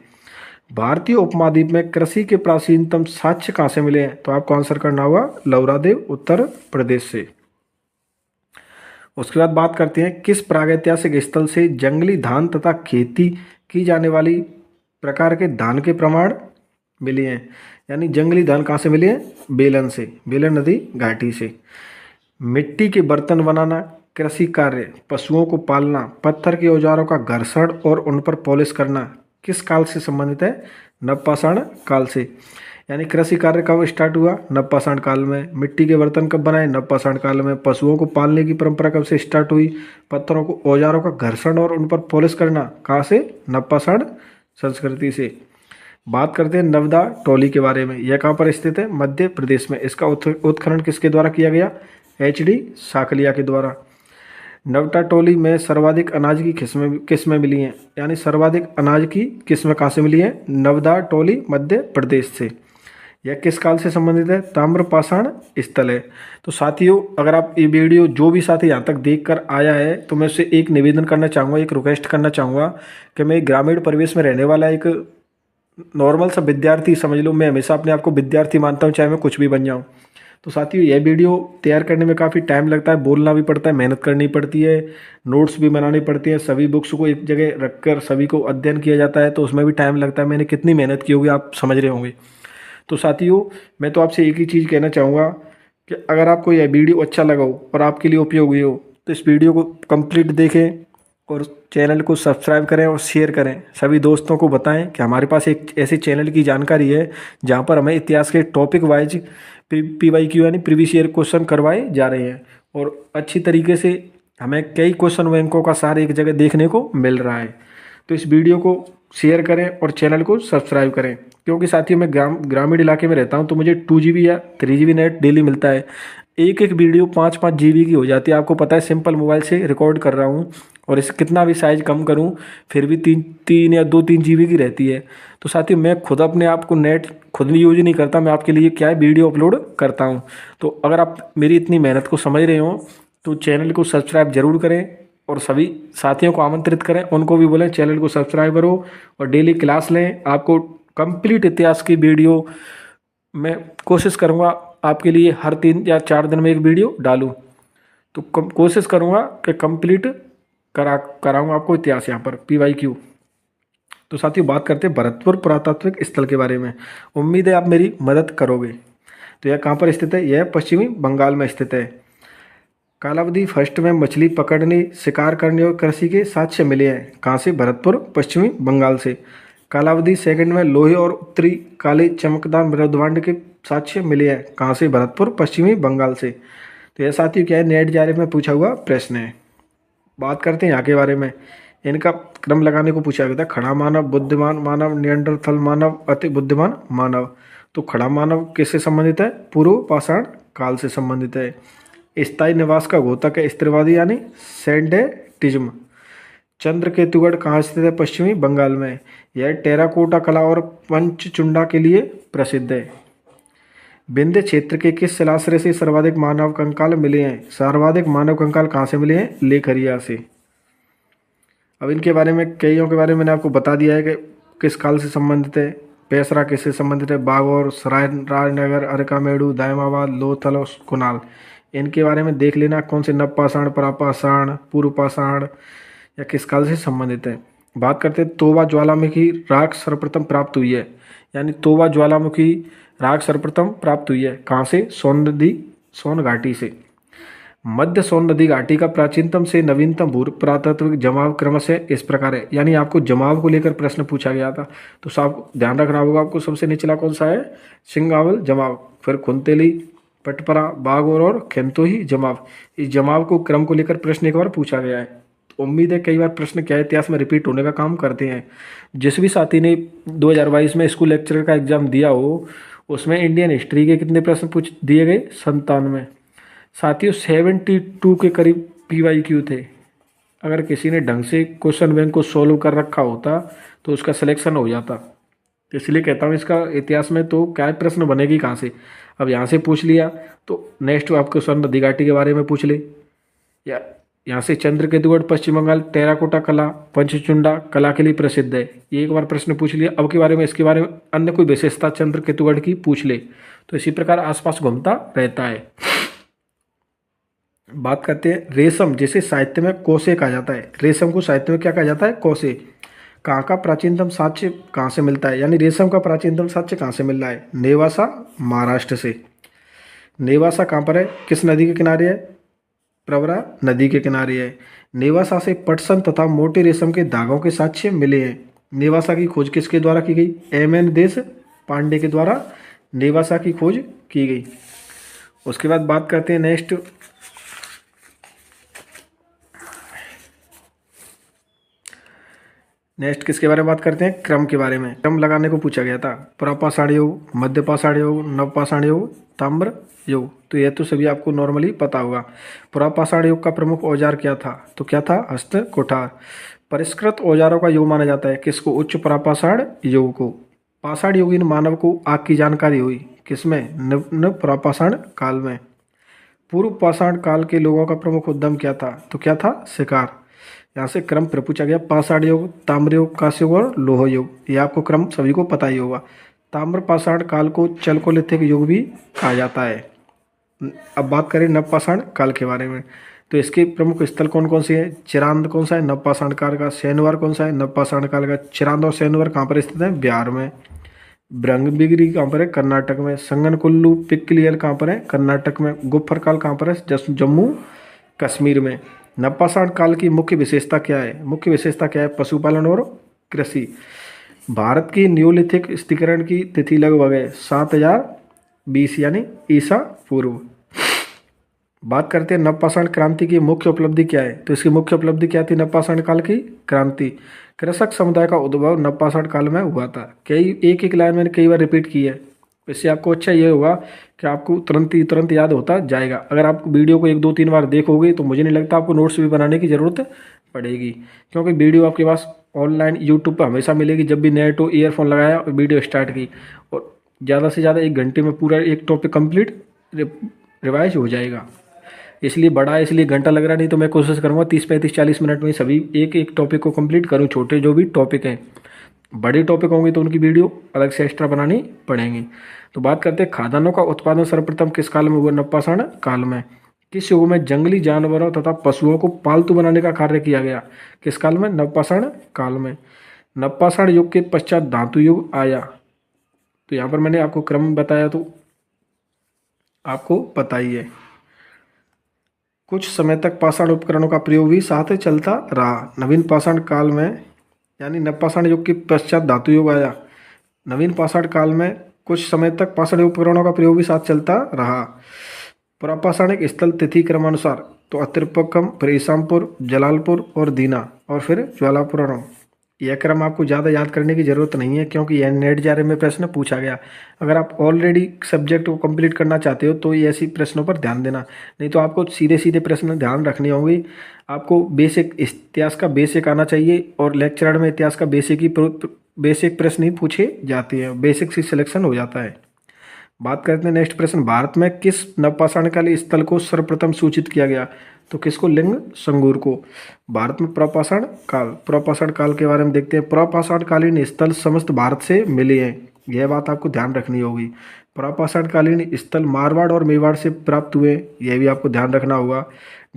भारतीय उपमहाद्वीप में कृषि के प्राचीनतम साक्ष्य कहाँ से मिले हैं? तो आपको आंसर करना होगा लहुरादेव, उत्तर प्रदेश से। उसके बाद बात करते हैं किस प्रागैतिहासिक स्थल से जंगली धान तथा खेती की जाने वाली प्रकार के धान के प्रमाण मिले हैं? यानी जंगली धान कहाँ से मिले हैं? बेलन से, बेलन नदी घाटी से। मिट्टी के बर्तन बनाना, कृषि कार्य, पशुओं को पालना, पत्थर के औजारों का घर्षण और उन पर पॉलिश करना किस काल से संबंधित है? नवपाषाण काल से। यानी कृषि कार्य कब स्टार्ट हुआ? नवपाषाण काल में। मिट्टी के बर्तन कब बनाए? नवपाषाण काल में। पशुओं को पालने की परंपरा कब से स्टार्ट हुई? पत्थरों को औजारों का घर्षण और उन पर पॉलिश करना कहाँ से? नवपाषाण संस्कृति से। बात करते हैं नवदा टोली के बारे में। यह कहाँ पर स्थित है? मध्य प्रदेश में। इसका उत्खनन किसके द्वारा किया गया? HD साकलिया के द्वारा। नवदा टोली में सर्वाधिक अनाज की किस्में मिली हैं, यानी सर्वाधिक अनाज की किस्में कहाँ से मिली हैं? नवदा टोली मध्य प्रदेश से। यह किस काल से संबंधित है? ताम्रपाषाण स्थल है। तो साथियों, अगर आप ये वीडियो जो भी साथी यहाँ तक देख कर आया है तो मैं उससे एक निवेदन करना चाहूँगा, एक रिक्वेस्ट करना चाहूँगा कि मैं ग्रामीण परिवेश में रहने वाला एक नॉर्मल सा विद्यार्थी समझ लो। मैं हमेशा अपने आप को विद्यार्थी मानता हूँ, चाहे मैं कुछ भी बन जाऊँ। तो साथियों, यह वीडियो तैयार करने में काफ़ी टाइम लगता है, बोलना भी पड़ता है, मेहनत करनी पड़ती है, नोट्स भी बनानी पड़ती है, सभी बुक्स को एक जगह रखकर सभी को अध्ययन किया जाता है, तो उसमें भी टाइम लगता है। मैंने कितनी मेहनत की होगी आप समझ रहे होंगे। तो साथियों, मैं तो आपसे एक ही चीज़ कहना चाहूँगा कि अगर आपको यह वीडियो अच्छा लगा हो और आपके लिए उपयोगी हो तो इस वीडियो को कंप्लीट देखें और चैनल को सब्सक्राइब करें और शेयर करें। सभी दोस्तों को बताएं कि हमारे पास एक ऐसे चैनल की जानकारी है जहां पर हमें इतिहास के टॉपिक वाइज PYQ यानी प्रीवियस ईयर क्वेश्चन करवाए जा रहे हैं और अच्छी तरीके से हमें कई क्वेश्चन बैंकों का सार एक जगह देखने को मिल रहा है। तो इस वीडियो को शेयर करें और चैनल को सब्सक्राइब करें, क्योंकि साथियों मैं ग्रामीण इलाके में रहता हूं तो मुझे 2 GB या 3 GB नेट डेली मिलता है। एक एक वीडियो 5-5 GB की हो जाती है। आपको पता है सिंपल मोबाइल से रिकॉर्ड कर रहा हूँ और इसे कितना भी साइज कम करूँ फिर भी 3 या 2-3 GB की रहती है। तो साथियों मैं खुद अपने आप को नेट खुद यूज नहीं करता, मैं आपके लिए क्या है वीडियो अपलोड करता हूँ। तो अगर आप मेरी इतनी मेहनत को समझ रहे हो तो चैनल को सब्सक्राइब जरूर करें और सभी साथियों को आमंत्रित करें, उनको भी बोलें चैनल को सब्सक्राइब करो और डेली क्लास लें। आपको कंप्लीट इतिहास की वीडियो मैं कोशिश करूँगा आपके लिए हर 3 या 4 दिन में एक वीडियो डालूँ। तो कोशिश करूँगा कि कंप्लीट कराऊँ आपको इतिहास यहाँ पर PYQ। तो साथियों बात करते हैं भरतपुर पुरातात्विक स्थल के बारे में। उम्मीद है आप मेरी मदद करोगे। तो यह कहाँ पर स्थित है? यह पश्चिमी बंगाल में स्थित है। कालावधि फर्स्ट में मछली पकड़ने, शिकार करने और कृषि के साक्ष्य मिले हैं। कहाँ से? भरतपुर पश्चिमी बंगाल से। कालावधि सेकंड में लोहे और उत्तरी काले चमकदार मृदुवांड के साक्ष्य मिले हैं। कहाँ से? भरतपुर पश्चिमी बंगाल से। तो यह साथियों क्या है, नेट जेआरएफ में पूछा हुआ प्रश्न है। बात करते हैं यहाँ के बारे में। इनका क्रम लगाने को पूछा गया था। खड़ा मानव, बुद्धिमान मानव, नियंडरथल मानव, अति बुद्धिमान मानव। तो खड़ा मानव किससे संबंधित है? पूर्व पाषाण काल से संबंधित है। स्थायी निवास का घोतक है स्त्रीवादी यानी सेंडेटिज्म। चंद्रकेतुगढ़ कहाँ स्थित है? पश्चिमी बंगाल में। यह टेराकोटा कला और पंचचुंडा के लिए प्रसिद्ध है। विंध्य क्षेत्र के किस शिलाश्रय से सर्वाधिक मानव कंकाल मिले हैं? सर्वाधिक मानव कंकाल कहाँ से मिले हैं? लेखरिया से। अब इनके बारे में कईयों के बारे में मैंने आपको बता दिया है कि किस काल से संबंधित है। पेशरा किससे संबंधित है? बागौर, सराय राजनगर, अरकामेड़ू, दायमाबाद, लोथल और कुणाल। इनके बारे में देख लेना कौन से नवपाषाण, प्रापाषाण, पूर्व पाषाण या किस काल से संबंधित है। बात करते हैं तोबा ज्वालामुखी राख सर्वप्रथम प्राप्त हुई है। यानी तोबा ज्वालामुखी राख सर्वप्रथम प्राप्त हुई है कहाँ से? सोन घाटी से। मध्य सोन नदी घाटी का प्राचीनतम से नवीनतम भू पुरातात्विक जमाव क्रमशः इस प्रकार है। यानी आपको जमाव को लेकर प्रश्न पूछा गया था तो साफ ध्यान रखना होगा आपको। सबसे निचला कौन सा है? सिंगावल जमाव, फिर खुंतेली, पटपरा, बागौर और खेमतोही जमाव। इस जमाव को क्रम को लेकर प्रश्न एक बार पूछा गया है। तो उम्मीद है कई बार प्रश्न क्या है इतिहास में रिपीट होने का काम करते हैं। जिस भी साथी ने 2022 में स्कूल लेक्चरर का एग्जाम दिया हो उसमें इंडियन हिस्ट्री के कितने प्रश्न पूछ दिए गए? 97। साथियों 72 के करीब PYQ थे। अगर किसी ने ढंग से क्वेश्चन बैंक को सॉल्व कर रखा होता तो उसका सिलेक्शन हो जाता। तो इसलिए कहता हूँ इसका इतिहास में तो क्या प्रश्न बनेगी कहाँ से। अब यहाँ से पूछ लिया तो नेक्स्ट आपको स्वर्ण नदी घाटी के बारे में पूछ ले, या यहाँ से चंद्रकेतुगढ़ पश्चिम बंगाल टेराकोटा कला पंचचुंडा कला के लिए प्रसिद्ध है। ये एक बार प्रश्न पूछ लिया। अब के बारे में इसके बारे में अन्य कोई विशेषता चंद्रकेतुगढ़ की पूछ ले। तो इसी प्रकार आसपास घूमता रहता है। बात करते हैं रेशम जिसे साहित्य में कोसे कहा जाता है। रेशम को साहित्य में क्या कहा जाता है? कोसे। कहाँ का प्राचीनतम साक्ष्य कहाँ से मिलता है? यानी रेशम का प्राचीनतम साक्ष्य कहाँ से मिल रहा है? नेवासा महाराष्ट्र से। नेवासा कहाँ पर है? किस नदी के किनारे है? प्रवरा नदी के किनारे है। नेवासा से पटसन तथा मोटे रेशम के धागों के साक्ष्य मिले हैं। नेवासा की खोज किसके द्वारा की गई? MN देश पांडे के द्वारा नेवासा की खोज की गई। उसके बाद बात करते हैं नेक्स्ट किसके बारे में बात करते हैं? क्रम के बारे में। क्रम लगाने को पूछा गया था। प्रापाषाण युग, मध्यपाषाण युग, नवपाषाण युग, ताम्र युग। तो यह तो सभी आपको नॉर्मली पता होगा। प्रापाषाण युग का प्रमुख औजार क्या था? तो क्या था? हस्त कुठार। परिष्कृत औजारों का युग माना जाता है किसको? उच्च प्रापाषाण युग को। पाषाण युगीन मानव को आग की जानकारी हुई किसमें? निम्न प्रापाषाण काल में। पूर्व पाषाण काल के लोगों का प्रमुख उद्यम क्या था? तो क्या था? शिकार। यहाँ से क्रम फिर पूछा गया। पाषाण युग, ताम्र युग, कांस्य युग और लोह युग। ये आपको क्रम सभी को पता ही होगा। ताम्र पाषाण काल को चल्कोलिथिक युग भी कहा जाता है। अब बात करें नवपाषाण काल के बारे में तो इसके प्रमुख स्थल कौन कौन से हैं? चिरांद कौन सा है? नवपाषाण काल का। सैनवर कौन सा है? नवपाषाण काल का। चिरांद और सैनवर कहाँ पर स्थित है? बिहार में। ब्रह्मगिरी कहाँ पर है? कर्नाटक में। संगनकुल्लू पिक्कलियल कहाँ पर है? कर्नाटक में। गुफ्फरकाल कहाँ पर है? जम्मू कश्मीर में। नवपाषाण काल की मुख्य विशेषता क्या है? मुख्य विशेषता क्या है? पशुपालन और कृषि। भारत की न्यूलिथिक स्थिरीकरण की तिथि लगभग है 7020 यानी ईसा पूर्व। बात करते हैं नवपाषाण क्रांति की मुख्य उपलब्धि क्या है? तो इसकी मुख्य उपलब्धि क्या थी? नवपाषाण काल की क्रांति। कृषक समुदाय का उद्भव नवपाषाण काल में हुआ था। कई एक लाइन मैंने कई बार रिपीट की है। इससे आपको अच्छा ये होगा कि आपको तुरंत याद होता जाएगा। अगर आप वीडियो को 1 2 3 बार देखोगे तो मुझे नहीं लगता आपको नोट्स भी बनाने की ज़रूरत पड़ेगी, क्योंकि वीडियो आपके पास ऑनलाइन यूट्यूब पर हमेशा मिलेगी। जब भी नेट हो, ईयरफोन लगाया और वीडियो स्टार्ट की, और ज़्यादा से ज़्यादा 1 घंटे में पूरा एक टॉपिक कंप्लीट रिवाइज हो जाएगा। इसलिए बड़ा है, इसलिए घंटा लग रहा, नहीं तो मैं कोशिश करूँगा 30 35 40 मिनट में सभी एक एक टॉपिक को कंप्लीट करूँ। छोटे जो भी टॉपिक हैं, बड़े टॉपिक होंगे तो उनकी वीडियो अलग से एक्स्ट्रा बनानी पड़ेंगी। तो बात करते हैं खाद्यान्नों का उत्पादन सर्वप्रथम किस काल में हुआ? नवपाषाण काल में। किस युग में जंगली जानवरों तथा पशुओं को पालतू बनाने का कार्य किया गया? किस काल में? नवपाषाण काल में। नवपाषाण युग के पश्चात धातु युग आया। तो यहाँ पर मैंने आपको क्रम बताया तो आपको पता ही है। कुछ समय तक पाषाण उपकरणों का प्रयोग भी साथ चलता रहा। नवीन पाषाण काल में, यानी नवपाषाण युग के पश्चात धातु युग आया। नवीन पाषाण काल में कुछ समय तक पाषाण उपकरणों का प्रयोग भी साथ चलता रहा। पुरापाषाणिक स्थल तिथि क्रमानुसार तो अतिरपक्कम, फिर ईसामपुर, जलालपुर और दीना, और फिर ज्वालापुरम। यह क्रम आपको ज़्यादा याद करने की ज़रूरत नहीं है, क्योंकि यह नेट जारे में प्रश्न पूछा गया। अगर आप ऑलरेडी सब्जेक्ट को कंप्लीट करना चाहते हो तो ये ऐसी प्रश्नों पर ध्यान देना, नहीं तो आपको सीधे सीधे प्रश्न ध्यान रखने होंगे। आपको बेसिक इतिहास का बेसिक आना चाहिए, और लेक्चर में इतिहास का बेसिक प्रश्न ही पूछे जाते हैं, बेसिक से सिलेक्शन हो जाता है। बात करते हैं नेक्स्ट प्रश्न, भारत में किस नवपाषाणकालीन स्थल को सर्वप्रथम सूचित किया गया? तो किसको? लिंग संगूर को। भारत में प्रपाषाण काल के बारे में देखते हैं। प्रपाषाणकालीन स्थल समस्त भारत से मिले हैं, यह बात आपको ध्यान रखनी होगी। प्रपाषाणकालीन स्थल मारवाड़ और मेवाड़ से प्राप्त हुए, यह भी आपको ध्यान रखना होगा।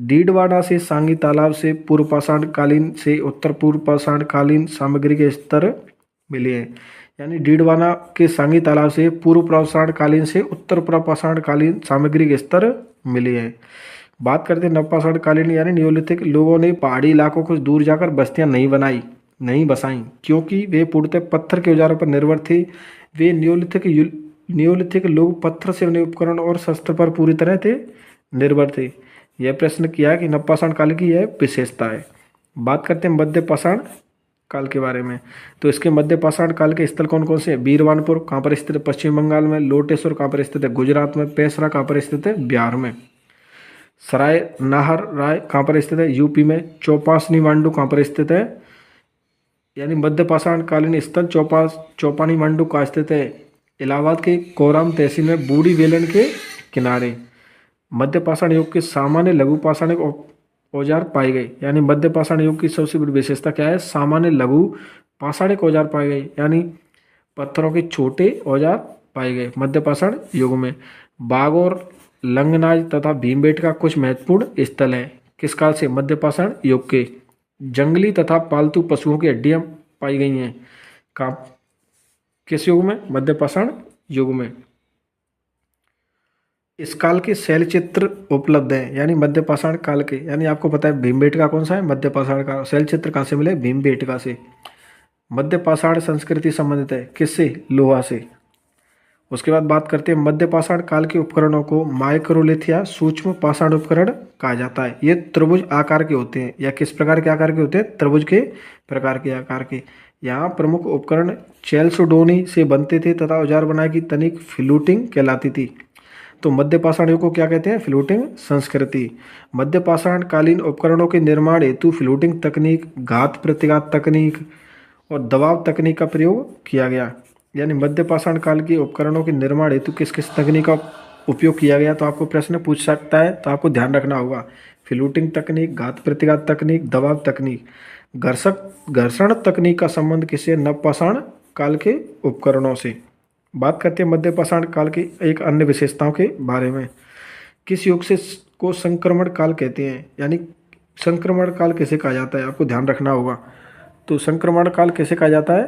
डीडवाना से सांगी तालाब से पूर्व पाषाणकालीन से उत्तर पूर्व पाषाणकालीन सामग्री के स्तर मिले हैं, यानी डीडवाना के सांगी तालाब से पूर्व पाषाणकालीन से उत्तर पाषाणकालीन सामग्री के स्तर मिले हैं। बात करते हैं नवपाषाणकालीन यानी नियोलिथिक। लोगों ने पहाड़ी इलाकों को दूर जाकर बस्तियां नहीं बसाई, क्योंकि वे पूर्णतः पत्थर के औजारों पर निर्भर थे। वे नियोलिथिक लोग पत्थर से बने उपकरण और शस्त्र पर पूरी तरह थे निर्भर थे। यह प्रश्न किया है कि नवपाषाण काल की यह विशेषता है। बात करते हैं मध्य पाषाण काल के बारे में। तो इसके मध्य पाषाण काल के स्थल कौन कौन से हैं? बीरवानपुर कहाँ पर स्थित है? पश्चिम बंगाल में। लोटेश्वर कहाँ पर स्थित है? गुजरात में। पेसरा कहाँ पर स्थित है? बिहार में। सराय नाहर राय कहाँ पर स्थित है? यूपी में। चौपासनी मांडू कहाँ पर स्थित है? यानी मध्य पाषाण कालीन स्थल चौपानी मांडू कहाँ स्थित है? इलाहाबाद के कोराम तहसील में, बूढ़ी बेलन के किनारे। मध्य पाषाण युग के सामान्य लघु पाषाणिक औजार पाए गए, यानी मध्य पाषाण युग की सबसे बड़ी विशेषता क्या है? सामान्य लघु पाषाणिक औजार पाए गए, यानी पत्थरों के छोटे औजार पाए गए मध्य पाषाण युग में। बाघ और लंगनाज तथा भीमबेटका कुछ महत्वपूर्ण स्थल हैं। किस काल से? मध्य पाषाण युग के। जंगली तथा पालतू पशुओं की हड्डियां पाई गई हैं कहाँ? किस युग में? मध्य पाषाण युग में। इस काल के शैल चित्र उपलब्ध हैं, यानी मध्य पाषाण काल के, यानी आपको पता है भीमबेटका कौन सा है? मध्य पाषाण का। शैल चित्र कहाँ से मिले? भीमबेटका से। मध्य पाषाण संस्कृति संबंधित है किससे? लोहा से। उसके बाद बात करते हैं मध्य पाषाण काल के उपकरणों को माइक्रोलिथ या सूक्ष्म पाषाण उपकरण कहा जाता है। ये त्रिभुज आकार के होते हैं, या किस प्रकार के आकार के होते हैं? त्रिभुज के प्रकार के आकार के। यहाँ प्रमुख उपकरण चैल्सोडोनी से बनते थे तथा औजार बनाने की तकनीक फ्लूटिंग कहलाती थी। तो मध्य पाषाण युग को क्या कहते हैं? फ्लूटिंग संस्कृति। मध्य पाषाण कालीन उपकरणों के निर्माण हेतु फ्लूटिंग तकनीक, घात प्रतिघात तकनीक और दबाव तकनीक का प्रयोग किया गया। यानी मध्य पाषाण काल के उपकरणों के निर्माण हेतु किस किस तकनीक का उपयोग किया गया? तो आपको प्रश्न पूछ सकता है, तो आपको ध्यान रखना होगा। फ्लूटिंग तकनीक, घात प्रतिघात तकनीक, दबाव तकनीक। घर्षण तकनीक का संबंध किससे? नवपाषाण काल के उपकरणों से। बात करते हैं मध्य पाषाण काल की एक अन्य विशेषताओं के बारे में। किस युग से को संक्रमण काल कहते हैं? यानी संक्रमण काल किसे कहा जाता है? आपको ध्यान रखना होगा। तो संक्रमण काल किसे कहा जाता है?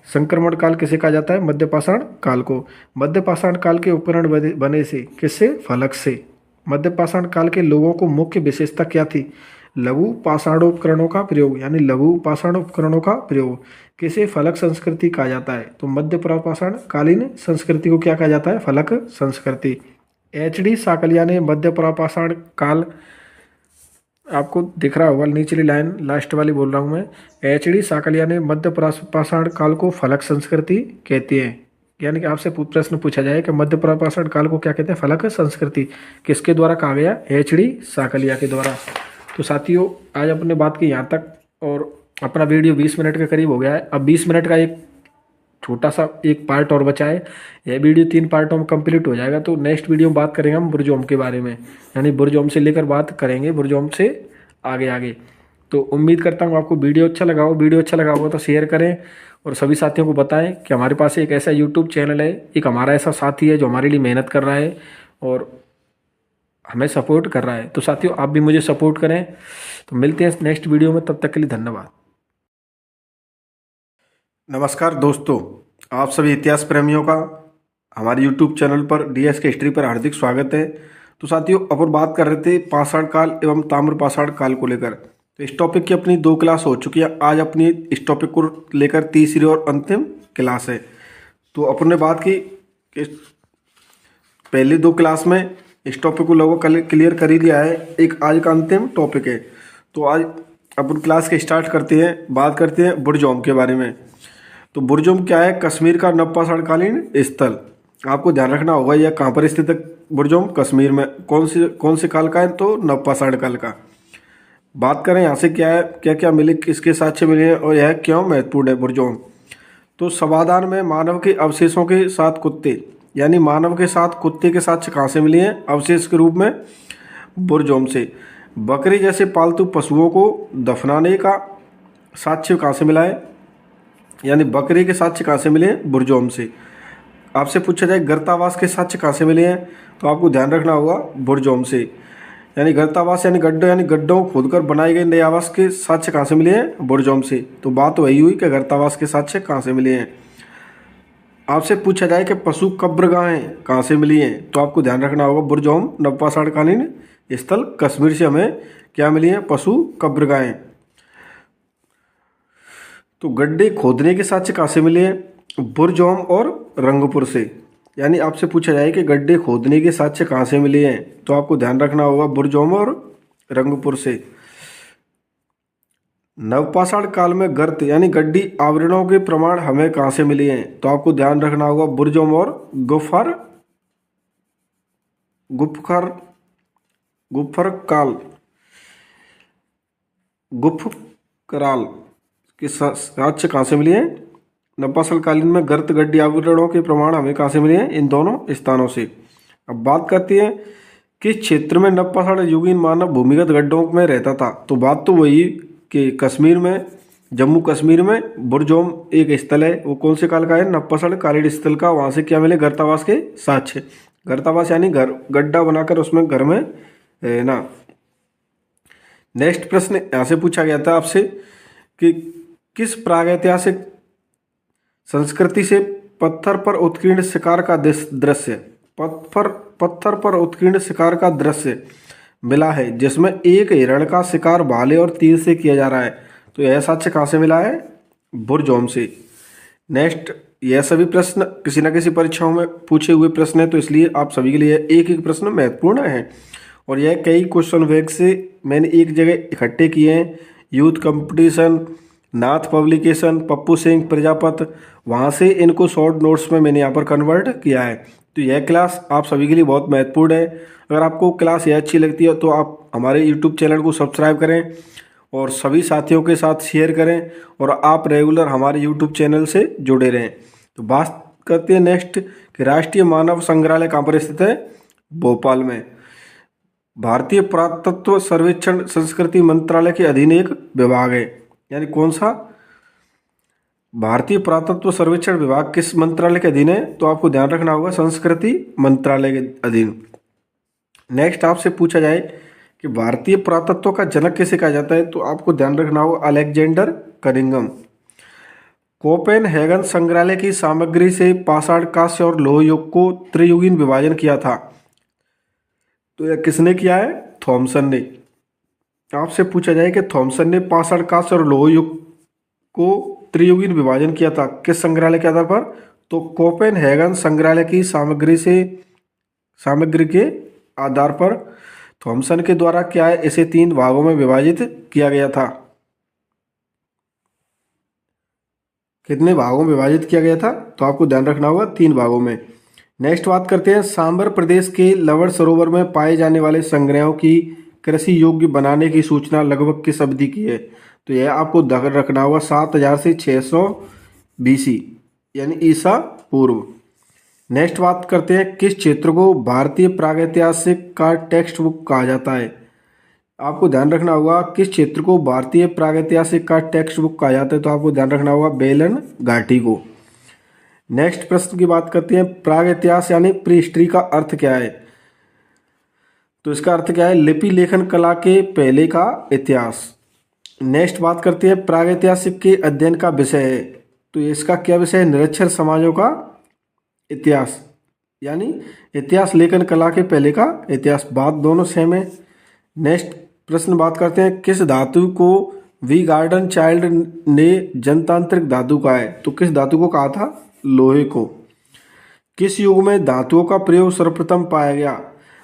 संक्रमण काल किसे कहा जाता है? मध्य पाषाण काल को। मध्य पाषाण काल के उपकरण बने से किससे? फलक से। मध्य पाषाण काल के लोगों को मुख्य विशेषता क्या थी? लघु पाषाणोपकरणों का प्रयोग, यानी लघु पाषाणोपकरणों का प्रयोग। किसे? फलक संस्कृति कहा जाता है। तो मध्य पाषाण कालीन संस्कृति को क्या कहा जाता है? फलक संस्कृति। HD साकलिया ने मध्य पाषाण काल, आपको दिख रहा होगा निचली लाइन लास्ट वाली बोल रहा हूँ मैं, HD साकलिया ने मध्य पाषाण काल को फलक संस्कृति कहते हैं। यानी कि आपसे प्रश्न पूछा जाए कि मध्य पाषाण काल को क्या कहते हैं, फलक संस्कृति किसके द्वारा कहा गया, एच.डी. साकलिया के द्वारा। तो साथियों आज अपने बात की यहाँ तक, और अपना वीडियो 20 मिनट के करीब हो गया है। अब 20 मिनट का एक छोटा सा एक पार्ट और बचा है। यह वीडियो 3 पार्टों में कंप्लीट हो जाएगा। तो नेक्स्ट वीडियो में बात करेंगे हम बुर्जोम के बारे में, यानी बुर्जोम से लेकर बात करेंगे बुर्जोम से आगे आगे। तो उम्मीद करता हूँ आपको वीडियो अच्छा लगा हो। वीडियो अच्छा लगा हो तो शेयर करें और सभी साथियों को बताएं कि हमारे पास एक ऐसा यूट्यूब चैनल है, एक हमारा ऐसा साथी है जो हमारे लिए मेहनत कर रहा है और हमें सपोर्ट कर रहा है। तो साथियों आप भी मुझे सपोर्ट करें। तो मिलते हैं नेक्स्ट वीडियो में, तब तक के लिए धन्यवाद। नमस्कार दोस्तों, आप सभी इतिहास प्रेमियों का हमारे यूट्यूब चैनल पर डीएस के हिस्ट्री पर हार्दिक स्वागत है। तो साथियों अपन बात कर रहे थे पाषाण काल एवं ताम्र पाषाण काल को लेकर। तो इस टॉपिक की अपनी 2 क्लास हो चुकी है। आज अपनी इस टॉपिक को लेकर तीसरी और अंतिम क्लास है। तो अपन ने बात की कि पहली 2 क्लास में इस टॉपिक को लगभग क्लियर कर ही लिया है। एक आज का अंतिम टॉपिक है। तो आज अपन क्लास के स्टार्ट करते हैं, बात करते हैं बुर्जोम के बारे में। तो बुर्जोम क्या है, कश्मीर का नवपाषाणकालीन स्थल। आपको ध्यान रखना होगा यह कहाँ पर स्थित है बुर्जोम, कश्मीर में। कौन से काल का है, तो नवपाषाण काल का। बात करें यहाँ से क्या है, क्या क्या मिले, किसके साक्ष्य मिले हैं और यह क्यों महत्वपूर्ण है बुर्जोम। तो समाधान में मानव के अवशेषों के साथ कुत्ते, यानी मानव के साथ कुत्ते के साक्ष्य कहाँ से मिले हैं, अवशेष के रूप में बुर्जोम से। बकरी जैसे पालतू पशुओं को दफनाने का साक्ष्य कहाँ से मिला है, यानी बकरी के साक्ष्य कहाँ से मिले हैं, बुर्जोम से। आपसे पूछा जाए गर्तावास के साक्ष्य कहाँ से मिले हैं, तो आपको ध्यान रखना होगा बुर्जोम से। यानी गर्तावास यानी गड्ढे, यानी गड्ढों को खोदकर बनाए गए नए आवास के साक्ष्य कहाँ से मिले हैं, बुर्जोम से। तो बात वही हुई कि गर्तावास के साक्ष्य कहाँ से मिले हैं। आपसे पूछा जाए कि पशु कब्रगाहें कहाँ से मिली हैं, तो आपको ध्यान रखना होगा बुर्जोम नवपाषाणकालीन स्थल कश्मीर से हमें क्या मिली हैं, पशु कब्रगाहें। तो गड्ढे खोदने के साक्ष्य कहाँ से मिले हैं, बुर्जोम और रंगपुर से। यानी आपसे पूछा जाए कि गड्ढे खोदने के साक्ष्य कहाँ से मिले हैं, तो आपको ध्यान रखना होगा बुर्जोम और रंगपुर से। नवपाषाण काल में गर्त यानी गड्ढी आवरणों के प्रमाण हमें कहाँ से मिले हैं, तो आपको ध्यान रखना होगा बुर्जोम और गुफर कराल के साक्ष्य कहाँ से मिले हैं, नवपाषाण कालीन में गर्त गड्ढी आवरणों के प्रमाण हमें कहाँ से मिले हैं, इन दोनों स्थानों से। अब बात करते हैं किस क्षेत्र में नवपाषाण युगीन मानव भूमिगत गड्ढों में रहता था। तो बात तो वही कि कश्मीर में, जम्मू कश्मीर में बुर्जोम एक स्थल है। वो कौन से काल का है, नवपाषाण कालीन स्थल का। वहाँ से क्या मिले, गर्तावास के साक्ष्य। गर्तावास यानी घर, गड्ढा बनाकर उसमें घर में रहना। नेक्स्ट प्रश्न यहाँ से पूछा गया था आपसे कि किस प्रागैतिहासिक संस्कृति से पत्थर पर उत्कीर्ण शिकार का दृश्य, पत्थर पर उत्कीर्ण शिकार का दृश्य मिला है, जिसमें एक हिरण का शिकार भाले और तीर से किया जा रहा है। तो यह साक्ष्य कहाँ से मिला है, बुर्जोम से। नेक्स्ट, यह सभी प्रश्न किसी न किसी परीक्षाओं में पूछे हुए प्रश्न है, तो इसलिए आप सभी के लिए एक एक प्रश्न महत्वपूर्ण है। और यह कई क्वेश्चन बैंक से मैंने एक जगह इकट्ठे किए हैं। यूथ कंपटीशन, नाथ पब्लिकेशन, पप्पू सिंह प्रजापत, वहाँ से इनको शॉर्ट नोट्स में मैंने यहाँ पर कन्वर्ट किया है। तो यह क्लास आप सभी के लिए बहुत महत्वपूर्ण है। अगर आपको क्लास यह अच्छी लगती है तो आप हमारे यूट्यूब चैनल को सब्सक्राइब करें और सभी साथियों के साथ शेयर करें, और आप रेगुलर हमारे यूट्यूब चैनल से जुड़े रहें। तो बात करते हैं नेक्स्ट कि राष्ट्रीय मानव संग्रहालय कहाँ पर स्थित है, भोपाल में। भारतीय पुरातत्व सर्वेक्षण संस्कृति मंत्रालय के अधीन एक विभाग है। यानी कौन सा, भारतीय पुरातत्व सर्वेक्षण विभाग किस मंत्रालय के अधीन है, तो आपको ध्यान रखना होगा संस्कृति मंत्रालय के अधीन। नेक्स्ट आपसे पूछा जाए कि भारतीय पुरातत्व का जनक किसे कहा जाता है, तो आपको ध्यान रखना होगा अलेक्जेंडर कनिंघम। कोपेनहेगन संग्रहालय की सामग्री से पाषाण, कांस्य और लोह युग को त्रियुगीन विभाजन किया था। तो यह किसने किया है, थॉमसन ने। आपसे पूछा जाए कि थॉमसन ने पाषाण, कांस्य और लोह युग को त्रियुगीन विभाजन किया था किस संग्रहालय के आधार पर, तो कोपेनहेगन संग्रहालय की सामग्री के आधार पर थॉमसन के द्वारा क्या है, इसे 3 भागों में विभाजित किया गया था। कितने भागों में विभाजित किया गया था, तो आपको ध्यान रखना होगा 3 भागों में। नेक्स्ट बात करते हैं, सांबर प्रदेश के लवण सरोवर में पाए जाने वाले संग्रहों की कृषि योग्य बनाने की सूचना लगभग किस अवधि की है, तो यह आपको ध्यान रखना होगा 7000 से 600 BC यानी ईसा पूर्व। नेक्स्ट बात करते हैं, किस क्षेत्र को भारतीय प्रागैतिहासिक का टेक्स्ट बुक कहा जाता है, आपको ध्यान रखना होगा किस क्षेत्र को भारतीय प्रागैतिहासिक का टेक्स्ट बुक कहा जाता है, तो आपको ध्यान रखना होगा बेलन घाटी को। नेक्स्ट प्रश्न की बात करते हैं, प्रागैतिहास यानी प्री हिस्ट्री का अर्थ क्या है, तो इसका अर्थ क्या है, लिपि लेखन कला के पहले का इतिहास। नेक्स्ट बात करते हैं, प्रागैतिहासिक के अध्ययन का विषय है, तो इसका क्या विषय है, निरक्षर समाजों का इतिहास यानी इतिहास लेखन कला के पहले का इतिहास, बात दोनों सेम है। नेक्स्ट प्रश्न बात करते हैं, किस धातु को वी गार्डन चाइल्ड ने जनतांत्रिक धातु कहा है, तो किस धातु को कहा था, लोहे को। किस युग में धातुओं का प्रयोग सर्वप्रथम पाया गया,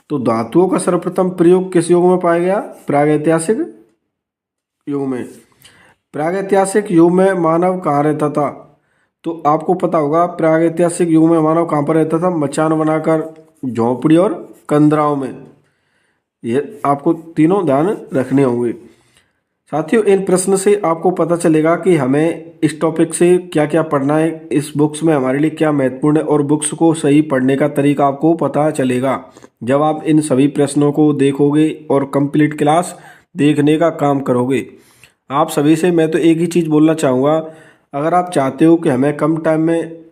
तो धातुओं का सर्वप्रथम प्रयोग किस युग में पाया गया, प्रागैतिहासिक युग में। प्रागैतिहासिक युग में मानव कहाँ रहता था, तो आपको पता होगा प्रागैतिहासिक युग में मानव कहाँ पर रहता था, मचान बनाकर, झोंपड़ी और कंदराओं में। ये आपको तीनों ध्यान रखने होंगे। साथियों, इन प्रश्न से आपको पता चलेगा कि हमें इस टॉपिक से क्या क्या पढ़ना है, इस बुक्स में हमारे लिए क्या महत्वपूर्ण है, और बुक्स को सही पढ़ने का तरीका आपको पता चलेगा जब आप इन सभी प्रश्नों को देखोगे और कंप्लीट क्लास देखने का काम करोगे। आप सभी से मैं तो एक ही चीज़ बोलना चाहूँगा, अगर आप चाहते हो कि हमें कम टाइम में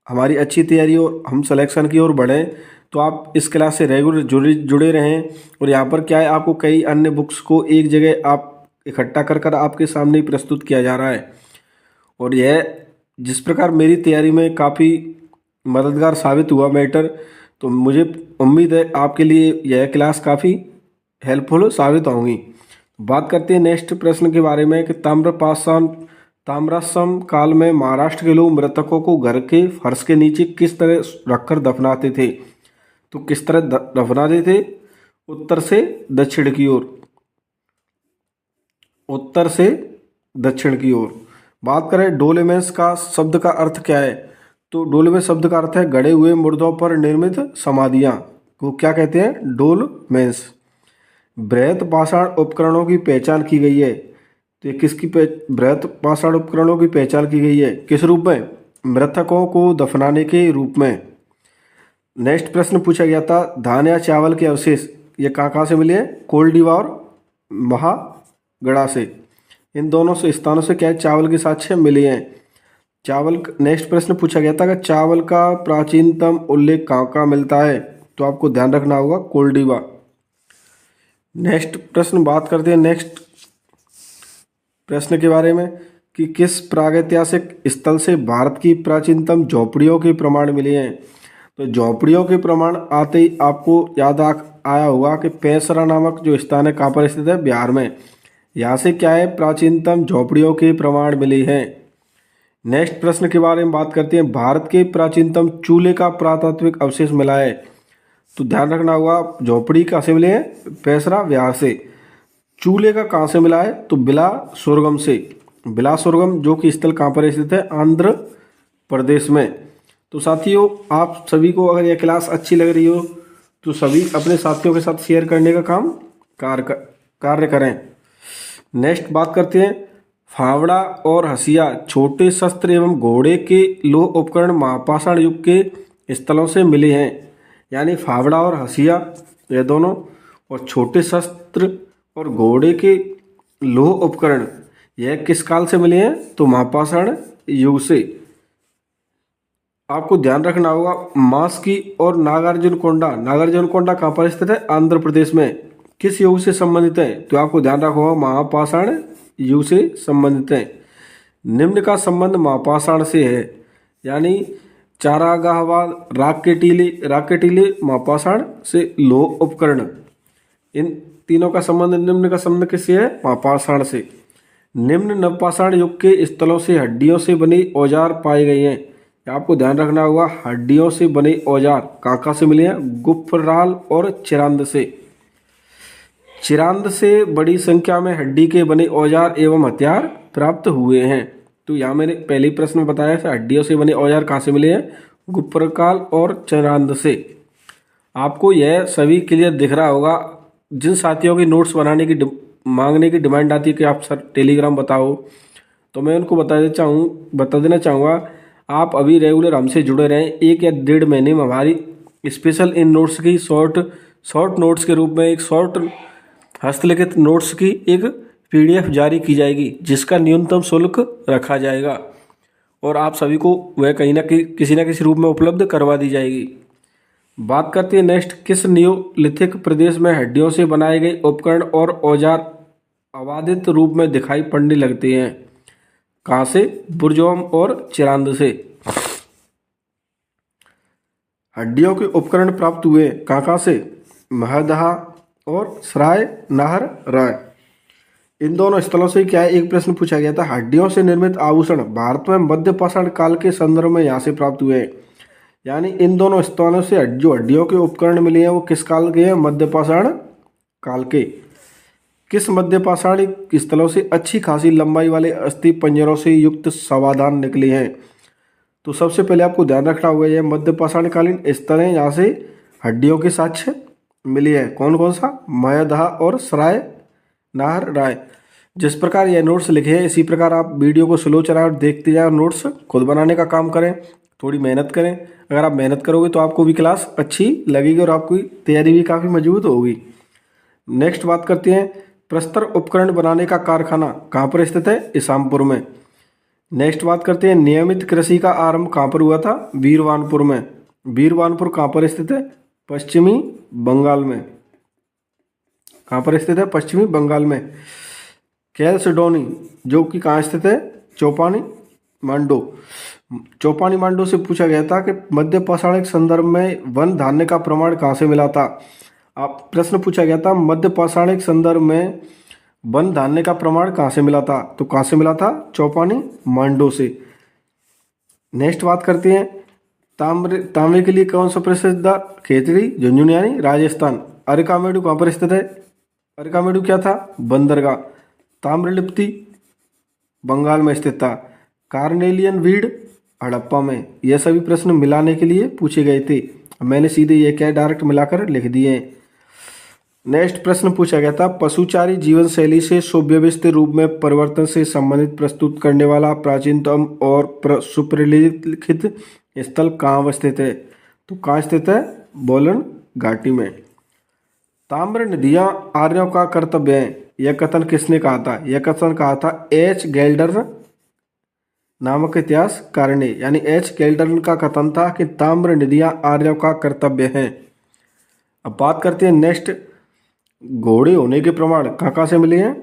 हमारी अच्छी तैयारी और हम सिलेक्शन की ओर बढ़ें, तो आप इस क्लास से रेगुलर जुड़े रहें। और यहाँ पर क्या है, आपको कई अन्य बुक्स को एक जगह आप इकट्ठा कर आपके सामने प्रस्तुत किया जा रहा है, और यह जिस प्रकार मेरी तैयारी में काफ़ी मददगार साबित हुआ मैटर, तो मुझे उम्मीद है आपके लिए यह क्लास काफ़ी हेल्पफुल साबित होंगी। बात करते हैं नेक्स्ट प्रश्न के बारे में कि ताम्रसम काल में महाराष्ट्र के लोग मृतकों को घर के फर्श के नीचे किस तरह रखकर दफनाते थे, तो किस तरह दफनाते थे, उत्तर से दक्षिण की ओर, उत्तर से दक्षिण की ओर। बात करें डोलेमेंस का शब्द का अर्थ क्या है, तो डोलेमेंस शब्द का अर्थ है गड़े हुए मुर्दों पर निर्मित समाधियां को क्या कहते हैं, डोलमेंस। बृहत पाषाण उपकरणों की पहचान की गई है, तो ये किसकी बृहत पाषाण उपकरणों की पहचान की गई है, किस रूप में, मृतकों को दफनाने के रूप में। नेक्स्ट प्रश्न पूछा गया था, धान या चावल के अवशेष ये कहाँ से मिले हैं, कोल्डीवा और महागढ़ा से, इन दोनों से स्थानों से क्या है, चावल के साक्ष्य मिले हैं। चावल। नेक्स्ट प्रश्न पूछा गया था कि चावल का प्राचीनतम उल्लेख कहाँ मिलता है, तो आपको ध्यान रखना होगा कोल्डीवा। नेक्स्ट प्रश्न बात करते हैं नेक्स्ट प्रश्न के बारे में कि किस प्रागैतिहासिक स्थल से भारत की प्राचीनतम झोपड़ियों के प्रमाण मिले हैं, तो झोपड़ियों के प्रमाण आते ही आपको याद आया होगा कि पेसरा नामक जो स्थान है कहाँ पर स्थित है, बिहार में। यहाँ से क्या है, प्राचीनतम झोपड़ियों के प्रमाण मिले हैं। नेक्स्ट प्रश्न के बारे में बात करते हैं, भारत के प्राचीनतम चूल्हे का पुरातात्विक अवशेष मिला है, तो ध्यान रखना होगा झोपड़ी कहाँ से मिले हैं, पेसरा बिहार से। चूल्हे का कहाँ से मिला है, तो बिलासुरगम से। बिलासुरगम जो कि स्थल कहाँ पर स्थित है, आंध्र प्रदेश में। तो साथियों, आप सभी को अगर यह क्लास अच्छी लग रही हो तो सभी अपने साथियों के साथ शेयर करने का काम कार्य करें। नेक्स्ट बात करते हैं, फावड़ा और हसिया छोटे शस्त्र एवं घोड़े के लोह उपकरण महापाषाण युग के स्थलों से मिले हैं, यानी फावड़ा और हसिया ये दोनों, और छोटे शस्त्र और घोड़े के लोह उपकरण यह किस काल से मिले हैं, तो महापाषाण युग से। आपको ध्यान रखना होगा मास्की और नागार्जुनकोंडा कहाँ पर स्थित है, आंध्र प्रदेश में, किस युग से संबंधित है, तो आपको ध्यान रखना होगा महापाषाण युग से संबंधित है। निम्न का संबंध महापाषाण से है, यानी चारागाहवाल, राग के टीले महापाषाण से लोह उपकरण, इन तीनों का संबंध, निम्न का संबंध किससे है, महापाषाण से। निम्न नवपाषाण युग के स्थलों से हड्डियों से बने औजार पाए गए हैं, आपको ध्यान रखना होगा हड्डियों से बने औजार कहाँ से मिले हैं, गुफराल और चिरांद से। चिरांद से बड़ी संख्या में हड्डी के बने औजार एवं हथियार प्राप्त हुए हैं, तो यहाँ मैंने पहले ही प्रश्न में बताया था, हड्डियों से बने औजार कहाँ से मिले हैं? गुप्रकाल और चरांद से। आपको यह सभी क्लियर दिख रहा होगा। जिन साथियों की नोट्स बनाने की मांगने की डिमांड आती है कि आप सर टेलीग्राम बताओ, तो मैं उनको बता देना चाहूँगा आप अभी रेगुलर हमसे जुड़े रहें। 1 या 1.5 महीने में हमारी स्पेशल इन नोट्स की शॉर्ट नोट्स के रूप में एक शॉर्ट हस्तलिखित नोट्स की एक PDF जारी की जाएगी, जिसका न्यूनतम शुल्क रखा जाएगा और आप सभी को वह कहीं ना किसी न किसी रूप में उपलब्ध करवा दी जाएगी। बात करते हैं नेक्स्ट, किस नियोलिथिक प्रदेश में हड्डियों से बनाए गए उपकरण और औजार अबाधित रूप में दिखाई पड़ने लगते हैं? कहाँ से? बुरजोम और चिरांद से। हड्डियों के उपकरण प्राप्त हुए कहाँ से? महदहा और सराय नाहर राय। इन दोनों स्थलों से क्या है, एक प्रश्न पूछा गया था, हड्डियों से निर्मित आभूषण भारत में मध्य पाषाण काल के संदर्भ में यहाँ से प्राप्त हुए हैं। यानी इन दोनों स्थलों से जो हड्डियों के उपकरण मिले हैं वो किस काल के हैं? मध्य पाषाण काल के। किस मध्य पाषाणिक स्थलों से अच्छी खासी लंबाई वाले अस्थि पंजरों से युक्त समाधान निकले हैं? तो सबसे पहले आपको ध्यान रखना होगा यह मध्य पाषाणकालीन स्थल है, यहाँ से हड्डियों के साक्ष्य मिले हैं। कौन कौन सा? महदहा और सराय नाहर राय। जिस प्रकार यह नोट्स लिखे हैं इसी प्रकार आप वीडियो को स्लो चलाएं और देखते जाएं और नोट्स खुद बनाने का काम करें। थोड़ी मेहनत करें। अगर आप मेहनत करोगे तो आपको भी क्लास अच्छी लगेगी और आपकी तैयारी भी काफ़ी मजबूत होगी। नेक्स्ट बात करते हैं, प्रस्तर उपकरण बनाने का कारखाना कहाँ पर स्थित है? इसामपुर में। नेक्स्ट बात करते हैं, नियमित कृषि का आरंभ कहाँ पर हुआ था? वीरवानपुर में। वीरवानपुर कहाँ पर स्थित है? पश्चिमी बंगाल में। कहाँ पर स्थित है? पश्चिमी बंगाल में। कैलसडोनी जो कि कहाँ स्थित है? चौपानी मांडो। चौपानी मांडो से पूछा गया था कि मध्य पाषाणिक संदर्भ में वन धान्य का प्रमाण कहाँ से मिला था? आप प्रश्न पूछा गया था मध्य पाषाणिक संदर्भ में वन धान्य का प्रमाण कहाँ से मिला था? तो कहाँ से मिला था? चौपानी मांडो से। नेक्स्ट बात करते हैं, तांबे के लिए कौन सा प्रसिद्ध? खेतड़ी झुंझुनू यानी राजस्थान। अरकामेडू कहाँ पर स्थित है? अरकामेडू क्या था? बंदरगाह। ताम्रलिप्ति बंगाल में स्थित था। कार्नेलियन वीड हड़प्पा में। यह सभी प्रश्न मिलाने के लिए पूछे गए थे, मैंने सीधे ये क्या डायरेक्ट मिलाकर लिख दिए हैं। नेक्स्ट प्रश्न पूछा गया था, पशुचारी जीवन शैली से सुव्यवस्थित रूप में परिवर्तन से संबंधित प्रस्तुत करने वाला प्राचीनतम और सुप्रलिखित स्थल कहाँ अवस्थित है? तो कहाँ स्थित है? बोलन घाटी में। ताम्र नदियाँ आर्यों का कर्तव्य है, यह कथन किसने कहा था? यह कथन कहा था H. गेल्डर नामक इतिहासकार ने। यानी H. गेल्डर का कथन था कि ताम्र नदियाँ आर्यों का कर्तव्य हैं। अब बात करते हैं नेक्स्ट, घोड़े होने के प्रमाण कहाँ से मिले हैं?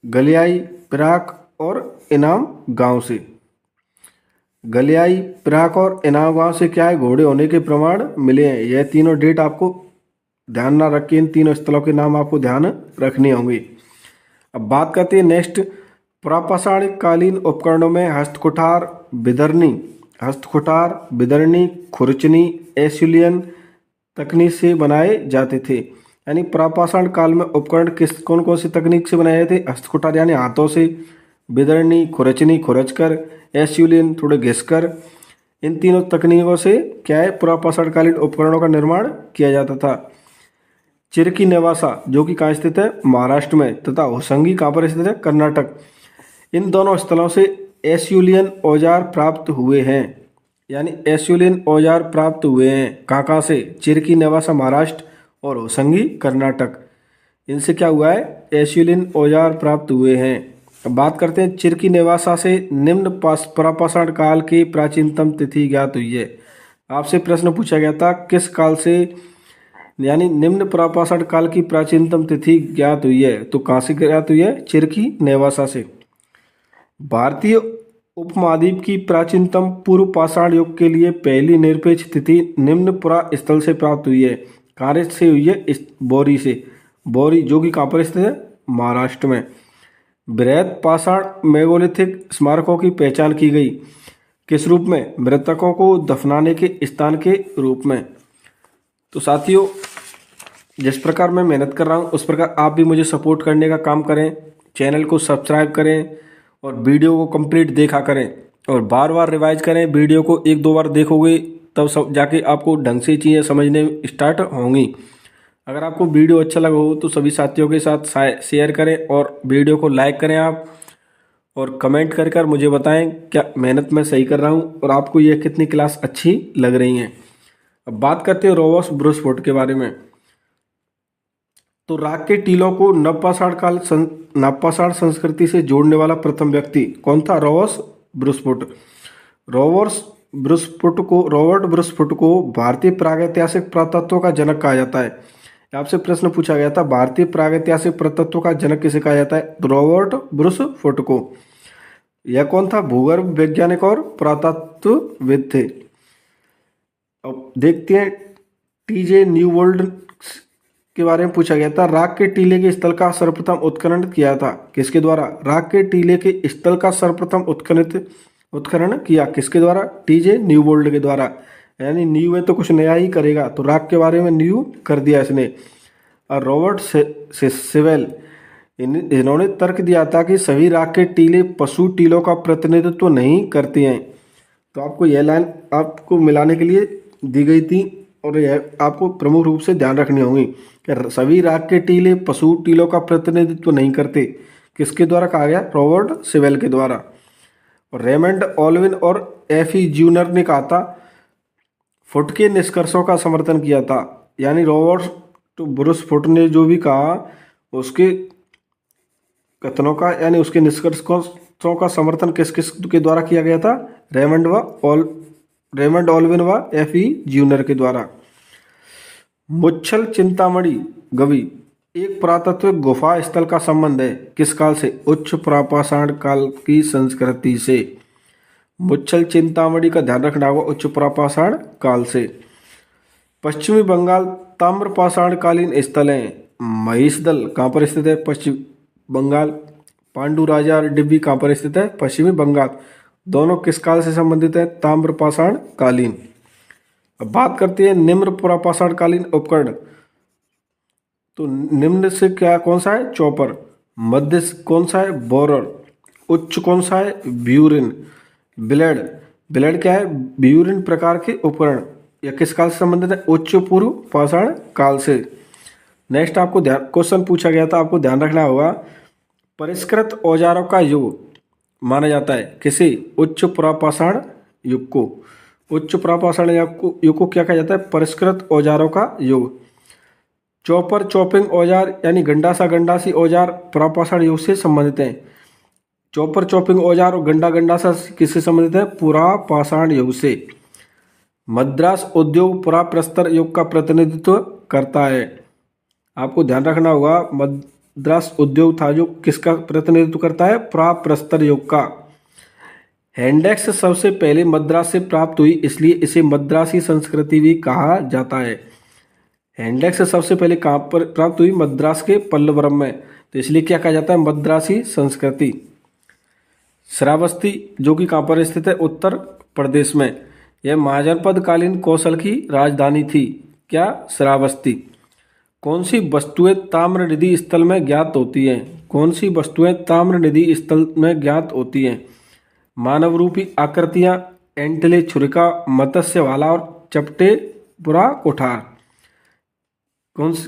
गलियाई, पिराक और इनाम गांव से। गलियाई, पिराक और इनाम गांव से क्या है? घोड़े होने के प्रमाण मिले हैं। यह तीनों डेट आपको ध्यान ना रखिए, इन तीनों स्थलों के नाम आपको ध्यान रखने होंगे। अब बात करते हैं नेक्स्ट, प्रापाषाणिक कालीन उपकरणों में हस्तकुठार, बिदरनी, खुरचनी, एस्यूलियन तकनीक से बनाए जाते थे। यानी प्रापाषाण काल में उपकरण कौन कौन सी तकनीक से बनाए जाते? हस्तकुठार यानी हाथों से, बिदरनी खुरचनी खुरचकर, एस्यूलियन थोड़े घिसकर। इन तीनों तकनीकों से क्या है? प्रापाषाण कालीन उपकरणों का निर्माण किया जाता था। चिरकी नेवासा जो कि कहाँ स्थित है? महाराष्ट्र में, तथा होसंगी कहाँ पर स्थित है? कर्नाटक। इन दोनों स्थलों से एस्यूलियन औजार प्राप्त हुए हैं। यानी एस्यूलियन औजार प्राप्त हुए हैं कहाँ से? चिरकी नेवासा महाराष्ट्र और होसंगी कर्नाटक। इनसे क्या हुआ है? एस्यूलियन औजार प्राप्त हुए हैं। अब बात करते हैं, चिरकी नेवासा से निम्न प्रापाषाण काल की प्राचीनतम तिथि ज्ञात हुई है। आपसे प्रश्न पूछा गया था किस काल से यानी निम्न प्रापाषाण काल की प्राचीनतम तिथि ज्ञात हुई है? तो कहाँ से ज्ञात हुई है? चिरकी नेवासा से। भारतीय उपमहाद्वीप की प्राचीनतम पूर्व पाषाण युग के लिए पहली निरपेक्ष तिथि निम्न पुरा स्थल से प्राप्त हुई है। कहाँ से हुई है? बोरी से। बोरी जो कि कहाँ पर स्थित है? महाराष्ट्र में। बृहद पाषाण मेगोलिथिक स्मारकों की पहचान की गई किस रूप में? मृतकों को दफनाने के स्थान के रूप में। तो साथियों, जिस प्रकार मैं मेहनत कर रहा हूँ उस प्रकार आप भी मुझे सपोर्ट करने का काम करें। चैनल को सब्सक्राइब करें और वीडियो को कंप्लीट देखा करें और बार बार रिवाइज करें। वीडियो को एक दो बार देखोगे तब सब जाके आपको ढंग से चीज़ें समझने स्टार्ट होंगी। अगर आपको वीडियो अच्छा लगा हो तो सभी साथियों के साथ शेयर करें और वीडियो को लाइक करें आप, और कमेंट कर मुझे बताएं क्या मेहनत मैं सही कर रहा हूं और आपको यह कितनी क्लास अच्छी लग रही हैं। अब बात करते हैं रोबर्ट ब्रूसफोर्ड के बारे में। तो राग के टीलों को नवपाषाण संस्कृति से जोड़ने वाला प्रथम व्यक्ति कौन था? रॉबर्ट ब्रूसफोर्ड। रॉबर्ट ब्रूसफोर्ड को भारतीय प्रागैतिहासिक पुरातत्व का जनक कहा जाता है। आपसे प्रश्न पूछा गया था भारतीय प्रागैतिहासिक पुरातत्व का जनक किसे कहा जाता है? तो रॉबर्ट ब्रूसफोर्ड को। यह कौन था? भूगर्भ वैज्ञानिक और पुरातत्वविद थे। अब देखते हैं टीजे न्यू वर्ल्ड के बारे में पूछा गया था। राग के टीले के स्थल का सर्वप्रथम उत्खनन किया था किसके द्वारा? राग के टीले के स्थल का सर्वप्रथम उत्खनन किया किसके द्वारा? टीजे न्यू वर्ल्ड के द्वारा। यानी न्यू है तो कुछ नया ही करेगा, तो राग के बारे में न्यू कर दिया इसने। और रॉबर्ट सेवेल इन्होंने तर्क दिया था कि सभी राग के टीले पशु टीलों का प्रतिनिधित्व नहीं करते हैं। तो आपको यह लाइन आपको मिलाने के लिए दी गई थी और यह आपको प्रमुख रूप से ध्यान रखनी होगी कि सभी राग के टीले पशु टीलों का प्रतिनिधित्व नहीं करते। किसके द्वारा कहा गया? रॉबर्ट सेवेल के द्वारा। और रेमंड ऑलविन और एफी ज्यूनर ने कहा था, फुट के निष्कर्षों का समर्थन किया था। यानी रॉबर्ट ब्रूसफोर्ड ने जो भी कहा उसके कथनों का यानी उसके निष्कर्षों का समर्थन किस किस के द्वारा किया गया था? रेमंड ऑलविन व एफई ज्यूनर के द्वारा। मुच्छल चिंतामणि गवि एक पुरातत्विक गुफा स्थल का संबंध है किस काल से? उच्च प्रापाषाण काल की संस्कृति से। मुच्छल चिंतामणि का ध्यान रखना होगा, उच्च प्रापाषाण काल से। पश्चिमी बंगाल ताम्रपाषाणकालीन स्थल है। महिषदल कहाँ पर स्थित है? पश्चिम बंगाल। पांडु राजा और डिब्बी कहाँ पर स्थित है? पश्चिमी बंगाल। दोनों किस काल से संबंधित है? ताम्रपाषाण कालीन। अब बात करते हैं निम्न प्रापाषाण कालीन उपकरण। तो निम्न से क्या कौन सा है? चॉपर। मध्य कौन सा है? बोरर। उच्च कौन सा है? ब्यूरिन। ब्लेड क्या है? ब्यूरिन प्रकार के उपकरण। यह किस काल से संबंधित है? उच्च पूर्व पाषाण काल से। नेक्स्ट आपको क्वेश्चन पूछा गया था, आपको ध्यान रखना होगा, परिष्कृत औजारों का युग माना जाता है किसे? उच्च प्रापाषाण युग को। उच्च प्रापाषाण युग को क्या कहा जाता है? परिष्कृत औजारों का युग। चॉपर चॉपिंग औजार यानी गंडासी औजार प्रापाषाण युग से संबंधित हैं। चॉपर चॉपिंग औजार और गंडासा किससे संबंधित है? पुरापाषाण युग से। मद्रास उद्योग पुराप्रस्तर युग का प्रतिनिधित्व करता है। आपको ध्यान रखना होगा मद्रास उद्योग था जो किसका प्रतिनिधित्व करता है? पुराप्रस्तर युग का। हैंडेक्स सबसे पहले मद्रास से प्राप्त हुई इसलिए इसे मद्रासी संस्कृति भी कहा जाता है। हैंडेक्स सबसे पहले कहाँ पर प्राप्त हुई? मद्रास के पल्लवरम में, तो इसलिए क्या कहा जाता है? मद्रासी संस्कृति। श्रावस्ती जो कि कहाँ पर स्थित है? उत्तर प्रदेश में। यह महाजनपद कालीन कौशल की राजधानी थी। क्या? श्रावस्ती। कौन सी वस्तुएं ताम्र नदी स्थल में ज्ञात होती हैं? कौन सी वस्तुएं ताम्र नदी स्थल में ज्ञात होती हैं? मानव रूपी आकृतियां, एंटले छुरिका, मत्स्य भाला और चपटे पुरा कुठार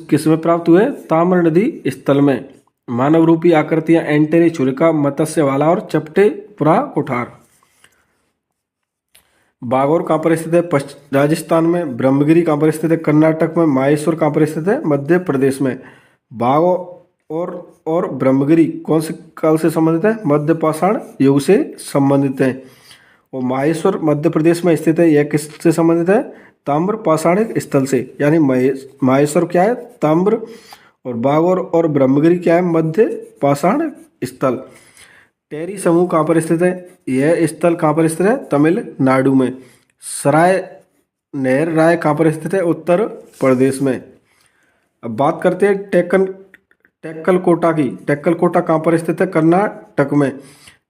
किस में प्राप्त हुए? ताम्र नदी स्थल में। मानव रूपी आकृतियां, एंटेले छुरिका, मत्स्य भाला और चपटे पुरा कुठार। बागौर कहाँ पर स्थित है? राजस्थान में। ब्रह्मगिरी कहाँ पर स्थित है? कर्नाटक में। माहेश्वर कहाँ पर स्थित है? मध्य प्रदेश में। बागौर और ब्रह्मगिरी कौन से काल से संबंधित है? मध्य पाषाण युग से संबंधित है। और माहेश्वर मध्य प्रदेश में स्थित है, यह किससे संबंधित है? ताम्र पाषाणिक स्थल से। यानी माहेश्वर क्या है? ताम्र, और बागौर और ब्रह्मगिरी क्या है? मध्य पाषाण स्थल। टेरी समूह कहाँ पर स्थित है? यह स्थल कहाँ पर स्थित है? तमिलनाडु में। सराय नहर राय कहाँ पर स्थित है? उत्तर प्रदेश में। अब बात करते हैं टेक्कलकोटा की। टेक्कलकोटा कहाँ पर स्थित है? कर्नाटक में।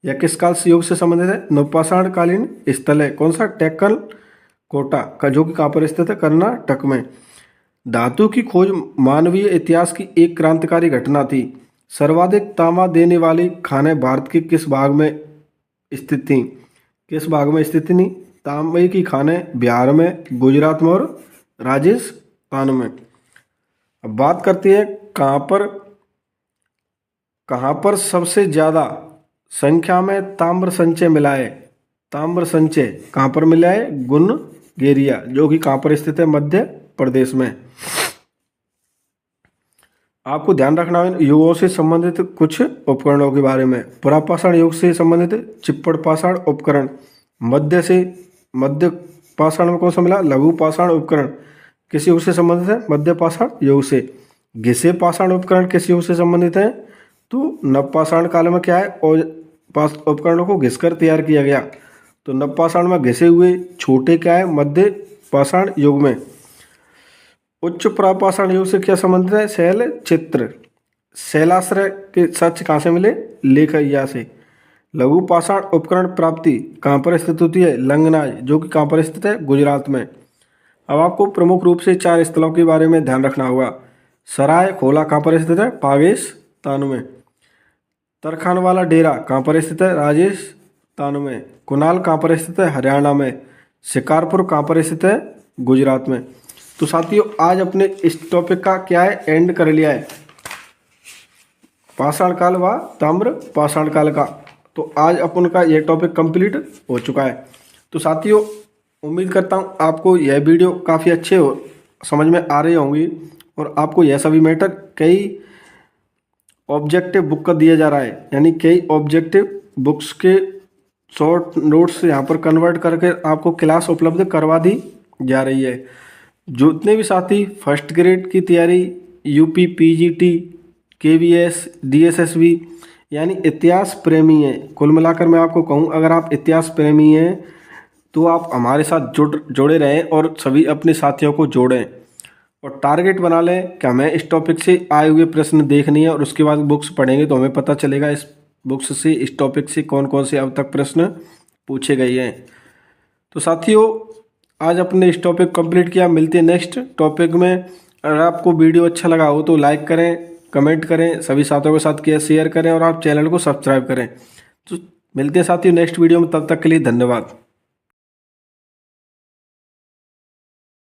यह किस काल से युग से संबंधित है? नवपाषाण कालीन स्थल है। कौन सा? टेक्कलकोटा का, जो कि कहाँ पर स्थित है? कर्नाटक में। धातु की खोज मानवीय इतिहास की एक क्रांतिकारी घटना थी। सर्वाधिक तांबा देने वाली खानें भारत के किस भाग में स्थित थीं? किस भाग में स्थित थी तांबे की खानें? बिहार में, गुजरात में और राजस्थान में। अब बात करते हैं कहाँ पर सबसे ज्यादा संख्या में ताम्र संचय मिला है? ताम्र संचय कहाँ पर मिला है? गुनगेरिया, जो कि कहाँ पर स्थित है? मध्य प्रदेश में। आपको ध्यान रखना है युगों से संबंधित कुछ उपकरणों के बारे में। पुरापाषाण युग से संबंधित चिप्पड़ पाषाण उपकरण। मध्य पाषाण में कौन सा मिला? लघु पाषाण उपकरण। किस युग से संबंधित है? मध्य पाषाण युग से। घिसे पाषाण उपकरण किस युग से संबंधित है? तो नवपाषाण काल में क्या है? और उपकरणों को घिसकर तैयार किया गया। तो नवपाषाण में घिसे हुए छोटे क्या है? मध्य पाषाण युग में। उच्च प्रापाषाण युग से क्या संबंधित है? शैल चित्र। शैलाश्रय के साक्ष्य कहाँ से मिले? लेखैया से। लघु पाषाण उपकरण प्राप्ति कहाँ पर स्थित होती है? लंगनाज, जो कि कहाँ पर स्थित है? गुजरात में। अब आपको प्रमुख रूप से 4 स्थलों के बारे में ध्यान रखना होगा। सराय खोला कहाँ पर स्थित है? पाकिस्तान में। तरखान वाला डेरा कहाँ पर स्थित है? राजस्थान में। कुनाल कहाँ पर स्थित है? हरियाणा में। शिकारपुर कहाँ पर स्थित है? गुजरात में। तो साथियों आज अपने इस टॉपिक का क्या है? एंड कर लिया है, पाषाण काल व ताम्र पाषाण काल का। तो आज अपन का यह टॉपिक कंप्लीट हो चुका है। तो साथियों उम्मीद करता हूँ आपको यह वीडियो काफ़ी अच्छे समझ में आ रही होंगी और आपको यह सभी मैटर कई ऑब्जेक्टिव बुक का दिया जा रहा है, यानी कई ऑब्जेक्टिव बुक्स के शॉर्ट नोट्स यहाँ पर कन्वर्ट करके आपको क्लास उपलब्ध करवा दी जा रही है। जितने भी साथी फर्स्ट ग्रेड की तैयारी, यूपी पीजीटी, केवीएस, डीएसएसबी यानी इतिहास प्रेमी हैं, कुल मिलाकर मैं आपको कहूँ अगर आप इतिहास प्रेमी हैं तो आप हमारे साथ जुड़े रहें और सभी अपने साथियों को जोड़ें और टारगेट बना लें कि हमें इस टॉपिक से आए हुए प्रश्न देखनी है और उसके बाद बुक्स पढ़ेंगे तो हमें पता चलेगा इस बुक्स से, इस टॉपिक से कौन कौन से अब तक प्रश्न पूछे गए हैं। तो साथियों आज अपने इस टॉपिक कंप्लीट किया। मिलते हैं नेक्स्ट टॉपिक में। अगर आपको वीडियो अच्छा लगा हो तो लाइक करें, कमेंट करें, सभी साथियों के साथ शेयर करें और आप चैनल को सब्सक्राइब करें। तो मिलते हैं साथियों नेक्स्ट वीडियो में, तब तक के लिए धन्यवाद।